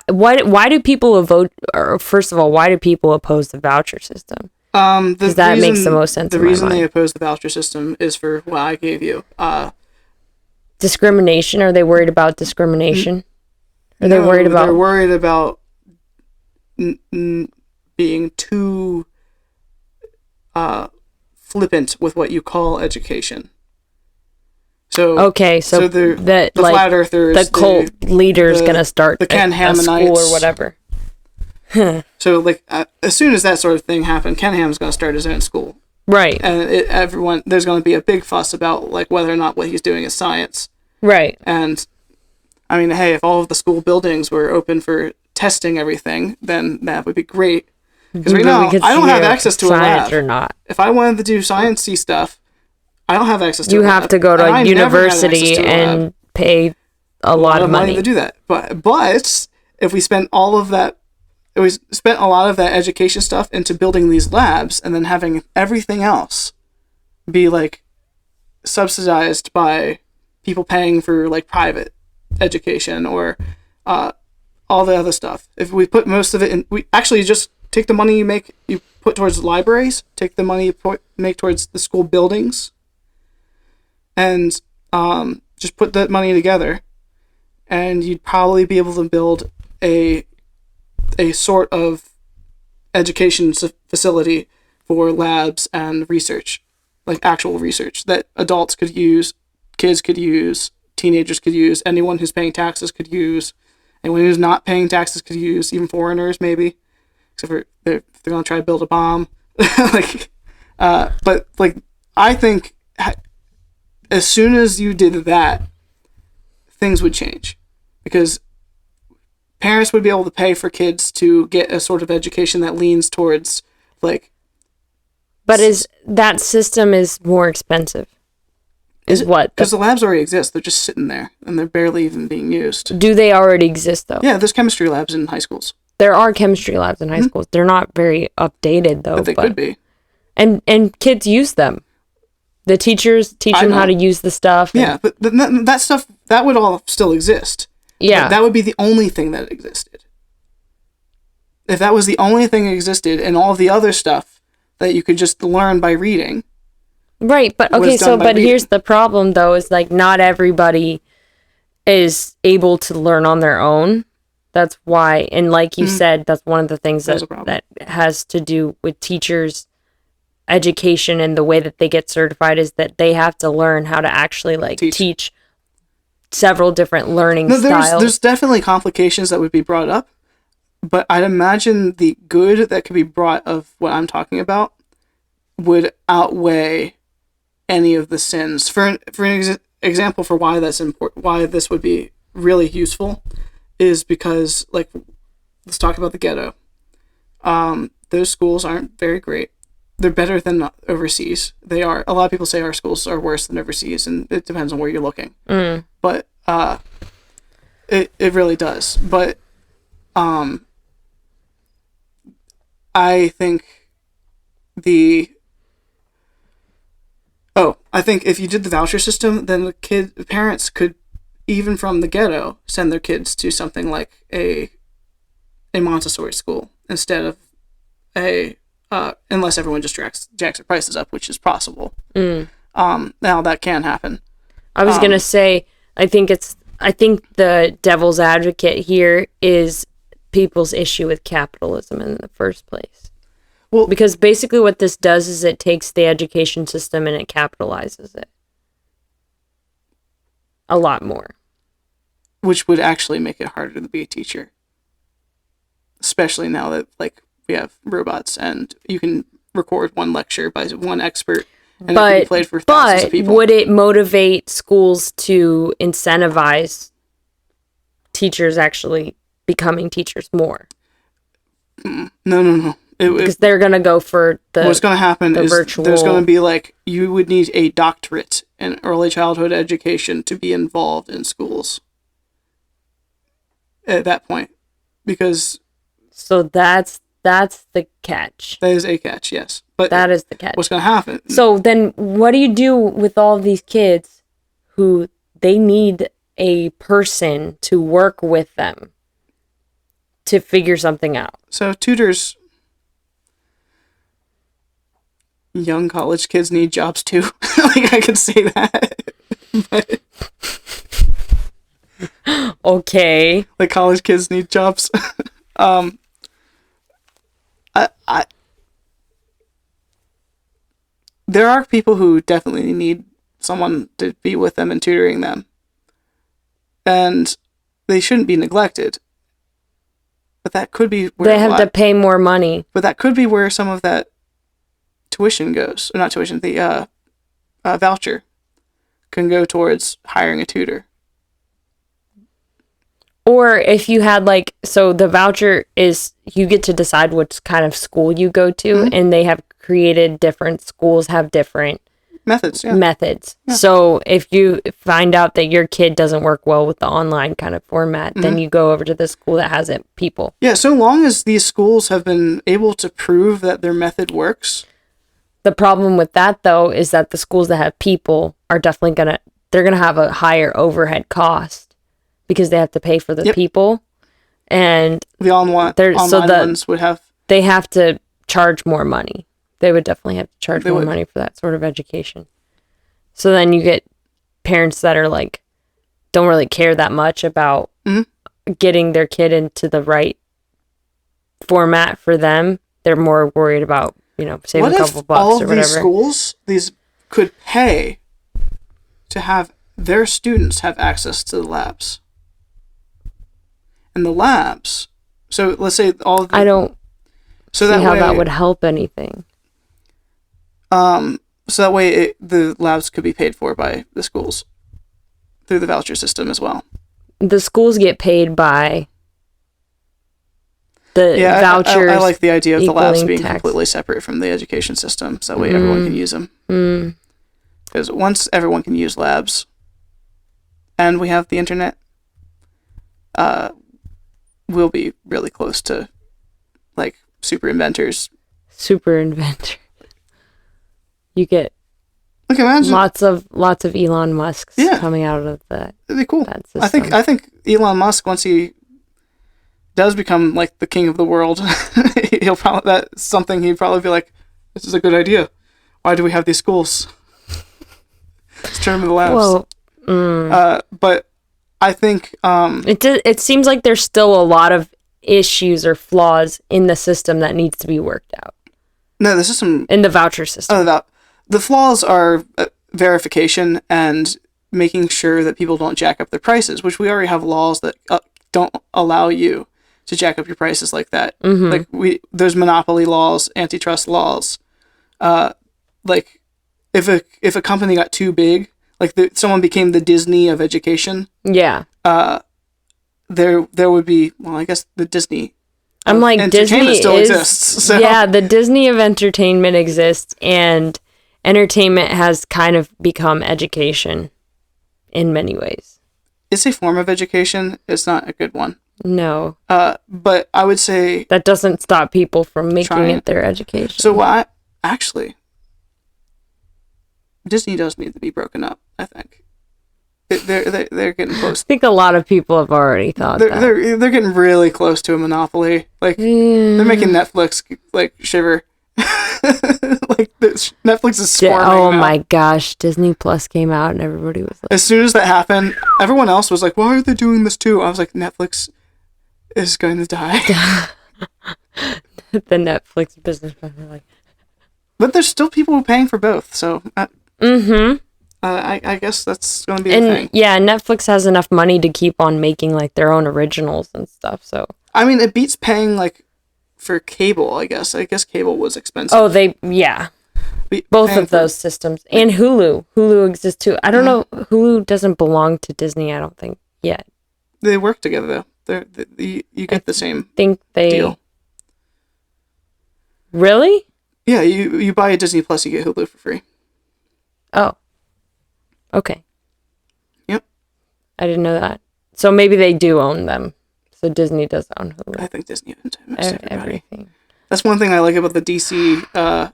do people vote? Or first of all, why do people oppose the voucher system? Because that makes the most sense. The reason they oppose the voucher system is for what I gave you. Discrimination. Are they worried about discrimination? They're worried about being too flippant with what you call education. So the flat earthers, the cult leader's gonna start the Ken a school or whatever. So like as soon as that sort of thing happened, Ken Ham's gonna start his own school, right? And there's gonna be a big fuss about like whether or not what he's doing is science, right? And I mean, hey, if all of the school buildings were open for testing everything, then that would be great. Because right now, I don't have access to a lab. Or not. If I wanted to do sciencey stuff, I don't have access to. You have to go to a university and pay a lot of money to do that. But if we spent all of that, if we spent a lot of that education stuff into building these labs and then having everything else be like subsidized by people paying for like private education or all the other stuff. If we put most of it in, we actually just take the money you put towards libraries, take the money you make towards the school buildings, and just put that money together, and you'd probably be able to build a sort of education facility for labs and research, like actual research that adults could use, kids could use, teenagers could use, anyone who's paying taxes could use, anyone who's not paying taxes could use, even foreigners maybe, except for they're gonna try to build a bomb. But like I think as soon as you did that, things would change, because parents would be able to pay for kids to get a sort of education that leans towards like. But that system is more expensive? Because the labs already exist. They're just sitting there and they're barely even being used. Do they already exist though? Yeah, there's chemistry labs in high schools. There are chemistry labs in high schools. They're not very updated though. But they could be. And kids use them. The teachers teach them how to use the stuff. Yeah, but that stuff, that would all still exist. Yeah. But that would be the only thing that existed. If that was the only thing that existed and all the other stuff that you could just learn by reading. Right, but okay, but here's the problem though, is like not everybody is able to learn on their own. That's why, and like you said, that's one of the things that has to do with teachers' education and the way that they get certified, is that they have to learn how to actually like teach several different learning styles. There's definitely complications that would be brought up, but I'd imagine the good that could be brought of what I'm talking about would outweigh any of the sins. For an example for why that's important, why this would be really useful, is because, like, let's talk about the ghetto. Those schools aren't very great. They're better than overseas. They are. A lot of people say our schools are worse than overseas, and it depends on where you're looking. But it really does. But I think Oh, I think if you did the voucher system, then the parents could, even from the ghetto, send their kids to something like a Montessori school instead of unless everyone just jacks their prices up, which is possible. Now that can happen. I was gonna say, I think the devil's advocate here is people's issue with capitalism in the first place. Well, because basically what this does is it takes the education system and it capitalizes it a lot more. Which would actually make it harder to be a teacher. Especially now that, like, we have robots and you can record one lecture by one expert and it can be played for thousands of people. But would it motivate schools to incentivize teachers actually becoming teachers more? No. Because they're going to go for what's going to happen is virtual... there's going to be, like, you would need a doctorate in early childhood education to be involved in schools at that point. Because... So that's the catch. That is a catch, yes. But that is the catch. What's going to happen? So then what do you do with all of these kids who they need a person to work with them to figure something out? So tutors... Young college kids need jobs too. Like, I could say that. But... Okay. Like, college kids need jobs. There are people who definitely need someone to be with them and tutoring them. And they shouldn't be neglected. But that could be where... They have to pay more money. But that could be where some of that tuition goes. Or not tuition, the voucher can go towards hiring a tutor. Or if you had, like, so the voucher is, you get to decide what kind of school you go to, and they have created different schools have different methods. Yeah. So if you find out that your kid doesn't work well with the online kind of format, then you go over to the school that has it, people. Yeah, so long as these schools have been able to prove that their method works. The problem with that, though, is that the schools that have people are definitely they're going to have a higher overhead cost because they have to pay for the people. And the online ones would have... They have to charge more money. They would definitely have to charge more money for that sort of education. So then you get parents that are like, don't really care that much about getting their kid into the right format for them. They're more worried about, saving a couple bucks or whatever. These schools, could pay to have their students have access to the labs? And the labs, so let's say all the... I don't see how that would help anything. So that way the labs could be paid for by the schools through the voucher system as well. The schools get paid by the vouchers. I like the idea of the labs being completely separate from the education system, so that way everyone can use them. Because once everyone can use labs, and we have the internet, we'll be really close to, like, super inventors. Super inventor. You get imagine lots of Elon Musks coming out of that. It'd be cool. That system. I think Elon Musk, once he does become, like, the king of the world, that's something he'd probably be like, this is a good idea. Why do we have these schools? Let's turn them into labs. Well, but I think it seems like there's still a lot of issues or flaws in the system that needs to be worked out. No, the system in the voucher system. The flaws are verification and making sure that people don't jack up their prices, which we already have laws that don't allow you to jack up your prices like that. Like there's monopoly laws, antitrust laws. Like if a company got too big, like someone became the Disney of education. Yeah. There would be, well, I guess the Disney. I'm like, Disney still exists. So. Yeah, the Disney of entertainment exists, and entertainment has kind of become education in many ways. It's a form of education. It's not a good one. No. But I would say... That doesn't stop people from making it their education. So actually... Disney does need to be broken up, I think. They're getting I close. think a lot of people have already thought that. They're getting really close to a monopoly. Like, they're making Netflix, like, shiver. Like, Netflix is squirming Oh now. my gosh, Disney Plus came out and everybody was like... As soon as that happened, everyone else was like, why are they doing this too? I was like, Netflix is going to die. The Netflix business. Like... But there's still people paying for both, so... I guess that's going to be the thing. Yeah, Netflix has enough money to keep on making, like, their own originals and stuff, so... I mean, it beats paying, like, for cable, I guess. I guess cable was expensive. Oh, yeah. Both of those systems. And Hulu. Hulu exists, too. I don't know. Hulu doesn't belong to Disney, I don't think, yet. They work together, though. You get the same deal. Really? Yeah, you buy a Disney Plus, you get Hulu for free. Oh. Okay. Yep. I didn't know that. So maybe they do own them. So Disney does own Hulu. I think Disney owns everybody. Everything. That's one thing I like about the DC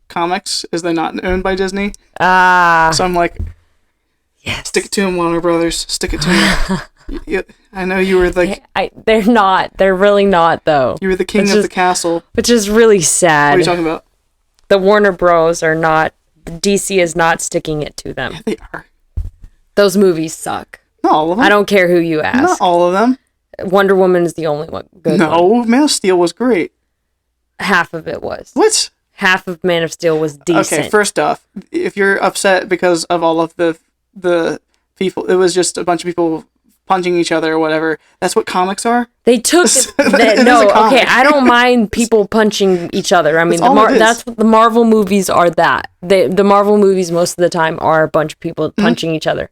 comics, is they're not owned by Disney. So I'm like, yes. Stick it to them, Warner Brothers. Stick it to them. I know you were like... They're not. They're really not, though. You were the king of the castle. Which is really sad. What are you talking about? The Warner Bros. are not... DC is not sticking it to them. Yeah, they are. Those movies suck. Not all of them. I don't care who you ask. Not all of them. Wonder Woman is the only one good one. Man of Steel was great. Half of it was. What? Half of Man of Steel was decent. Okay, first off, if you're upset because of all of the people, it was just a bunch of people punching each other or whatever. That's what comics are. They took okay. I don't mind people punching each other. I mean, that's what the Marvel movies are. The Marvel movies most of the time are a bunch of people punching each other,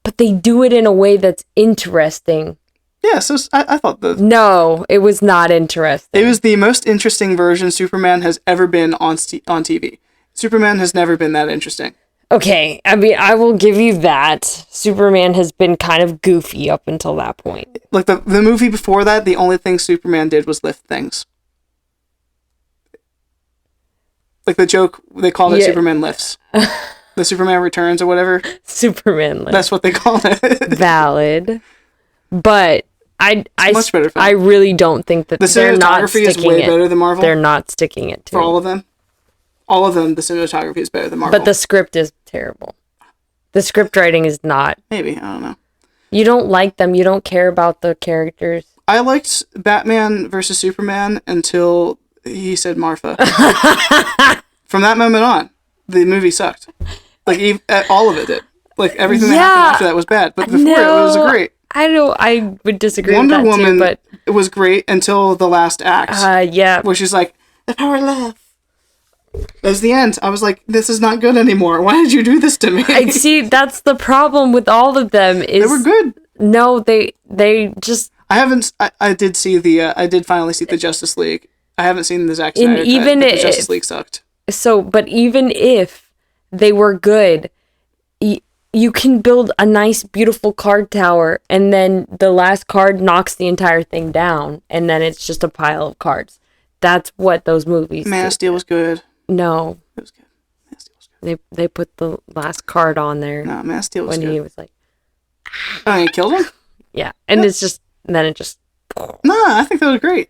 but they do it in a way that's interesting. Yeah, so I thought no, it was not interesting. It was the most interesting version Superman has ever been on TV. Superman has never been that interesting. Okay, I mean, I will give you that. Superman has been kind of goofy up until that point. Like, the movie before that, the only thing Superman did was lift things. Like, the joke, they called it Superman Lifts. The Superman Returns or whatever. Superman Lifts. That's what they called it. Valid. But much better film. I really don't think that they're not sticking it. The cinematography is way better than Marvel. They're not sticking it to For all of them? All of them, the cinematography is better than Marvel. But the script is terrible. The script writing is not. Maybe, I don't know. You don't like them. You don't care about the characters. I liked Batman versus Superman until he said Martha. From that moment on, the movie sucked. Like, all of it did. Like, everything that happened after that was bad. But before it was great. I would disagree with that Wonder Woman, too, but... it was great until the last act. Yeah. Where she's like, the power of love. That was the end. I was like, this is not good anymore. Why did you do this to me? See, that's the problem with all of them. Is they were good. No, they just... I did finally see the Justice League. I haven't seen the Zack Snyder cut, but the Justice League sucked. So, but even if they were good, you can build a nice, beautiful card tower, and then the last card knocks the entire thing down, and then it's just a pile of cards. That's what those movies Man of Steel was good. No. It was good. Man of Steel was good. They put the last card on there. No, Man of Steel was when good. When he was like... Oh, he killed him? Yeah, and it's just... Then it just... No, I think that was great.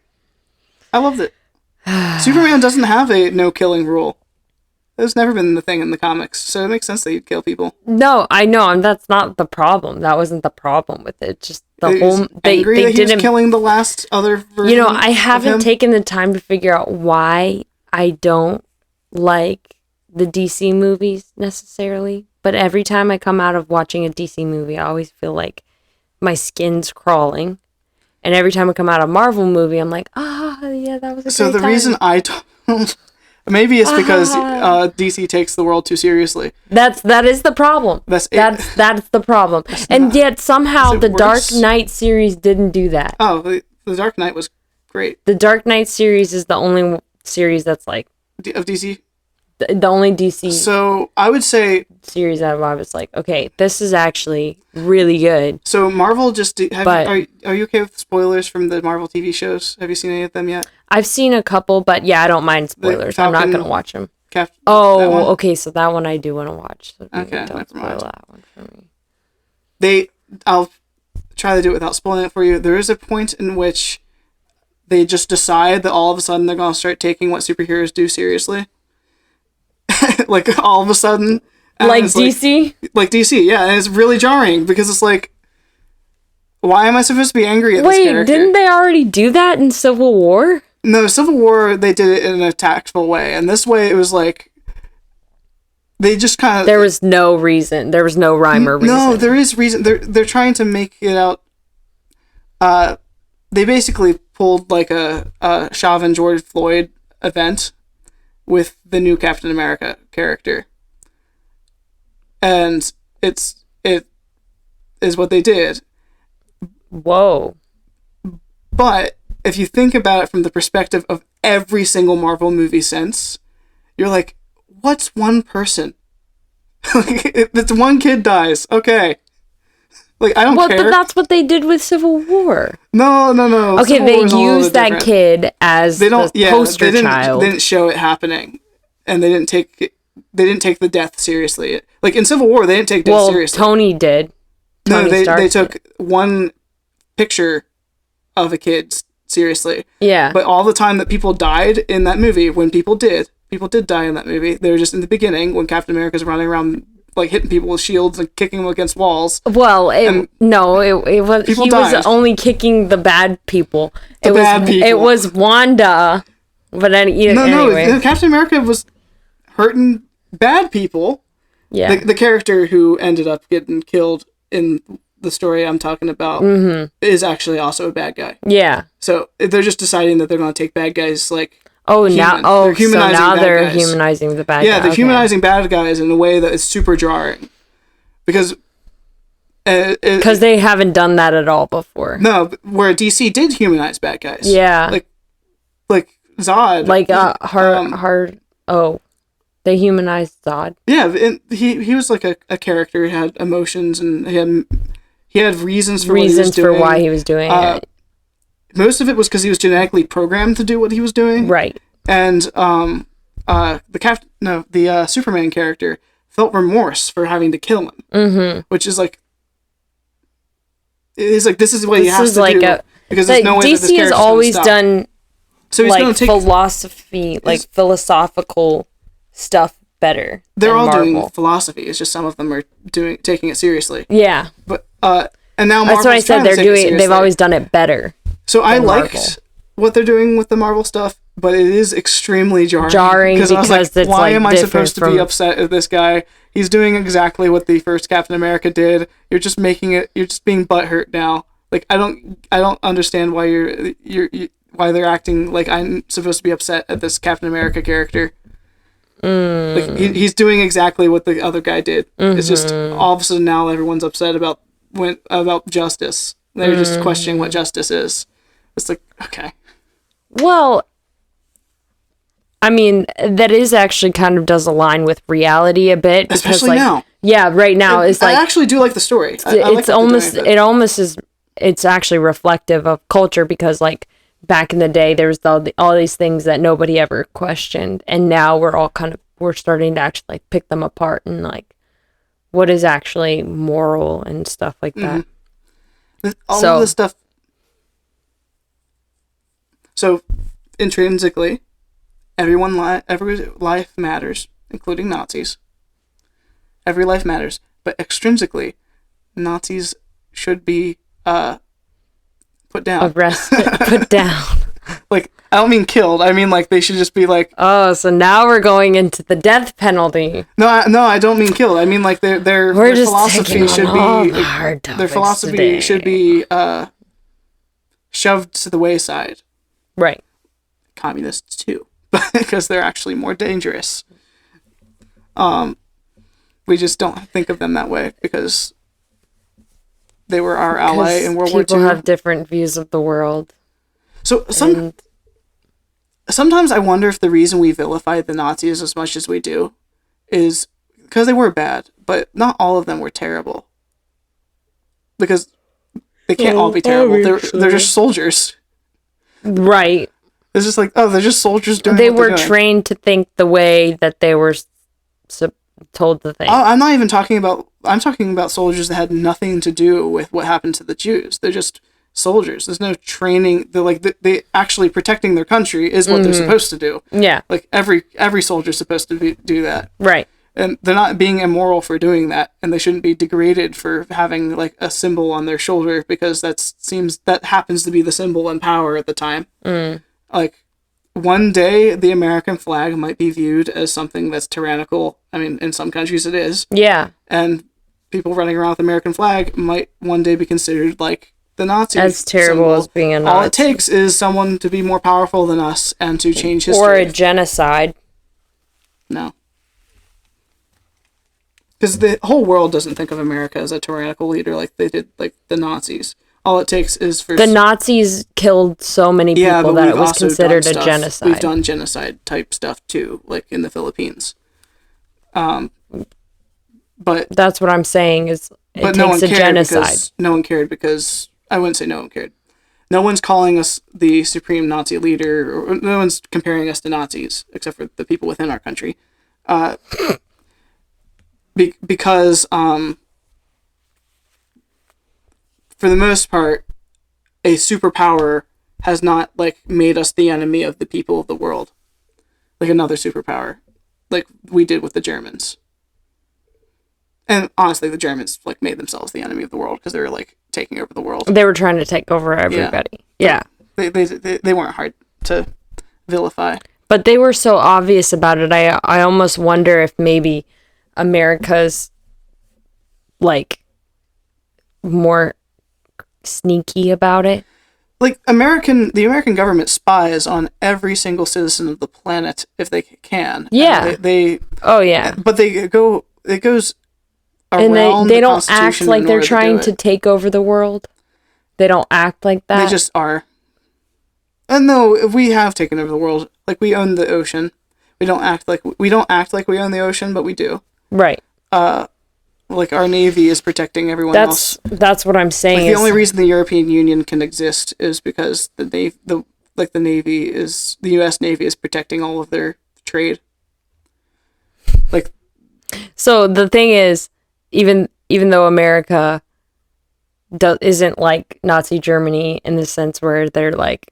I loved it. Superman doesn't have a no-killing rule. There's never been the thing in the comics, so it makes sense that he'd kill people. No, I know, and that's not the problem. That wasn't the problem with it. Just the whole... They didn't... killing the last other version. I haven't taken the time to figure out why I don't like the DC movies necessarily, but every time I come out of watching a DC movie, I always feel like my skin's crawling. And every time I come out of a Marvel movie, I'm like, yeah, that was a great So the time. reason I don't... Maybe it's because DC takes the world too seriously. That is the problem. That's the problem. And yet somehow the Dark Knight series didn't do that. Oh, the Dark Knight was great. The Dark Knight series is the only series that's like... Of DC? The only DC... So, I would say... series that I was like, okay, this is actually really good. So, Marvel just... are you okay with spoilers from the Marvel TV shows? Have you seen any of them yet? I've seen a couple, but yeah, I don't mind spoilers. I'm not going to watch them. that Oh, one? okay. So that one I do want to watch. So Okay, don't never spoil mind. that one for me. I'll try to do it without spoiling it for you. There is a point in which they just decide that all of a sudden they're going to start taking what superheroes do seriously. Like, all of a sudden. Like DC? Like DC, yeah. And it's really jarring because it's like, why am I supposed to be angry at this character? Wait, didn't they already do that in Civil War? No, Civil War, they did it in a tactful way. And this way, it was like, they just kind of... There was no reason. There was no rhyme or reason. No, there is reason. They're trying to make it out... They basically pulled like a Chauvin George Floyd event with the new Captain America character. And it is what they did. Whoa. But if you think about it from the perspective of every single Marvel movie since, you're like, what's one person? It's one kid dies. Okay. Like, I don't care. But that's what they did with Civil War. No. Okay, Civil they War is a little used bit that different. kid as the poster child. They didn't show it happening. And they didn't take the death seriously. Like, in Civil War, they didn't take death seriously. Tony did. They took one picture of a kid seriously. Yeah. But all the time that people died in that movie, when people did die in that movie, they were just in the beginning when Captain America's running around like hitting people with shields and kicking them against walls. Well, it was he died. was only kicking the bad people. Bad people. It was Wanda. But anyway. No, Captain America was hurting bad people. Yeah. The character who ended up getting killed in the story I'm talking about is actually also a bad guy. Yeah. So they're just deciding that they're going to take bad guys like they're guys. humanizing the bad guys. Yeah, they're humanizing bad guys in a way that is super jarring. Because they haven't done that at all before. No, where DC did humanize bad guys. Yeah. Like Zod. Like they humanized Zod. Yeah, and he was like a character. He had emotions and he had reasons for why he was doing it. Most of it was because he was genetically programmed to do what he was doing. Right. And the Superman character felt remorse for having to kill him. Mm-hmm. Which is like, it's like, this is what he has to do. Because there's no way that this DC has always done so he's like philosophy, like philosophical stuff better. They're all doing philosophy. It's just some of them are taking it seriously. Yeah. But and now that's Marvel's what I said. They've always done it better. So I liked what they're doing with the Marvel stuff, but it is extremely jarring. Because I was like, it's why am I supposed to be upset at this guy? He's doing exactly what the first Captain America did. You're just being butthurt now. Like, I don't understand why why they're acting like I'm supposed to be upset at this Captain America character. Like, he's doing exactly what the other guy did. It's just all of a sudden now everyone's upset about justice. They're just questioning what justice is. It's like, okay. Well, I mean, that is actually kind of does align with reality a bit. Because, especially now. Yeah, right now it's like... I actually do like the story. It's actually reflective of culture because, like, back in the day, there was all these things that nobody ever questioned. And now we're starting to actually, like, pick them apart and, like, what is actually moral and stuff like that. All of this stuff. So, intrinsically, every life matters, including Nazis. Every life matters, but extrinsically, Nazis should be put down. Arrested, put down. Like, I don't mean killed. I mean, like, they should just be like... Oh, so now we're going into the death penalty. No, I don't mean killed. I mean, like, their philosophy should be... Their philosophy should be shoved to the wayside. Right. Communists, too. Because they're actually more dangerous. We just don't think of them that way, because they were our ally in World War II. People have different views of the world. So sometimes I wonder if the reason we vilify the Nazis as much as we do is because they were bad, but not all of them were terrible. Because they can't all be terrible. They're just soldiers. Right. It's just like, oh, they're just soldiers doing They what they're were doing. trained to think the way that they were told to think. I'm not even talking about... I'm talking about soldiers that had nothing to do with what happened to the Jews. They're just soldiers. There's no training. They're like, they actually protecting their country is what they're supposed to do. Yeah. Like, every soldier's supposed to do that. Right. And they're not being immoral for doing that, and they shouldn't be degraded for having like a symbol on their shoulder because that happens to be the symbol and power at the time. Like, one day the American flag might be viewed as something that's tyrannical. I mean, in some countries it is. Yeah. And people running around with the American flag might one day be considered like the Nazi As terrible symbol. as being a Nazi. All it takes is someone to be more powerful than us and to change history. Or a genocide. No. Because the whole world doesn't think of America as a tyrannical leader like they did, like the Nazis. All it takes is for... The Nazis killed so many people that it was considered a genocide. We've done genocide type stuff too, like in the Philippines. But that's what I'm saying is it no one takes a cared genocide. No one cared because... I wouldn't say no one cared. No one's calling us the supreme Nazi leader, or no one's comparing us to Nazis, except for the people within our country. Because for the most part, a superpower has not like made us the enemy of the people of the world, like another superpower, like we did with the Germans. And honestly, the Germans like made themselves the enemy of the world because they were like taking over the world. They were trying to take over everybody. Yeah. They weren't hard to vilify. But they were so obvious about it. I almost wonder if maybe America's like more sneaky about it. Like the American government spies on every single citizen of the planet if they can. Yeah. Oh yeah. But it goes and around they the don't act Constitution like in they're order trying do to it. take over the world. They don't act like that. They just are. And no, if we have taken over the world, like we own the ocean. We don't act like we own the ocean, but we do. Right. Like our navy is protecting everyone else. That's what I'm saying. Like the only reason the European Union can exist is because the U.S. Navy is protecting all of their trade. Like, so the thing is, even though America isn't like Nazi Germany in the sense where they're like,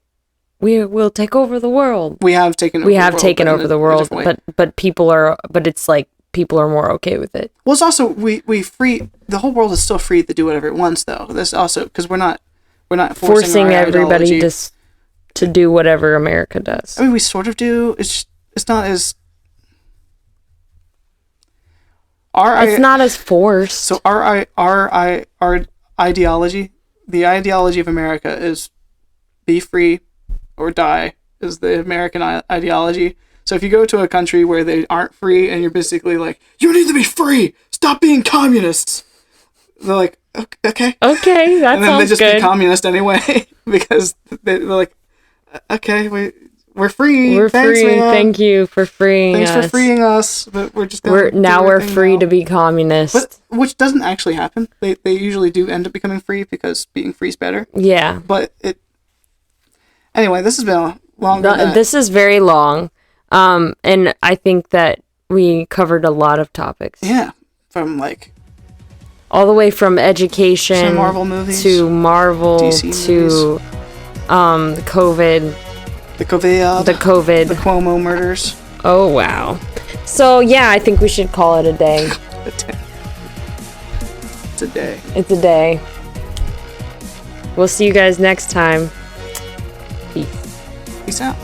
we will take over the world. we have taken over the world, but people are, but it's like people are more okay with it. Well, it's also we free the whole world is still free to do whatever it wants though. This also because we're not forcing our everybody ideology. to do whatever America does. I mean, we sort of do. It's not as it's not as forced. So our ideology, the ideology of America is be free or die is the American ideology. So if you go to a country where they aren't free and you're basically like, you need to be free, stop being communists, they're like, okay. Okay, that and then sounds they just good. be communist anyway because they're like, okay, we're free. We're Thanks, free. man. Thank you for freeing us. Thanks for freeing us, but we're just gonna we're free to be communist. But which doesn't actually happen. They usually do end up becoming free because being free is better. Yeah. But anyway, this has been a long. This is very long, and I think that we covered a lot of topics. Yeah, from like all the way from education to Marvel movies to Marvel DC to COVID. The COVID. The Cuomo murders. Oh, wow. So, yeah, I think we should call it a day. It's a day. It's a day. We'll see you guys next time. Peace. Peace out.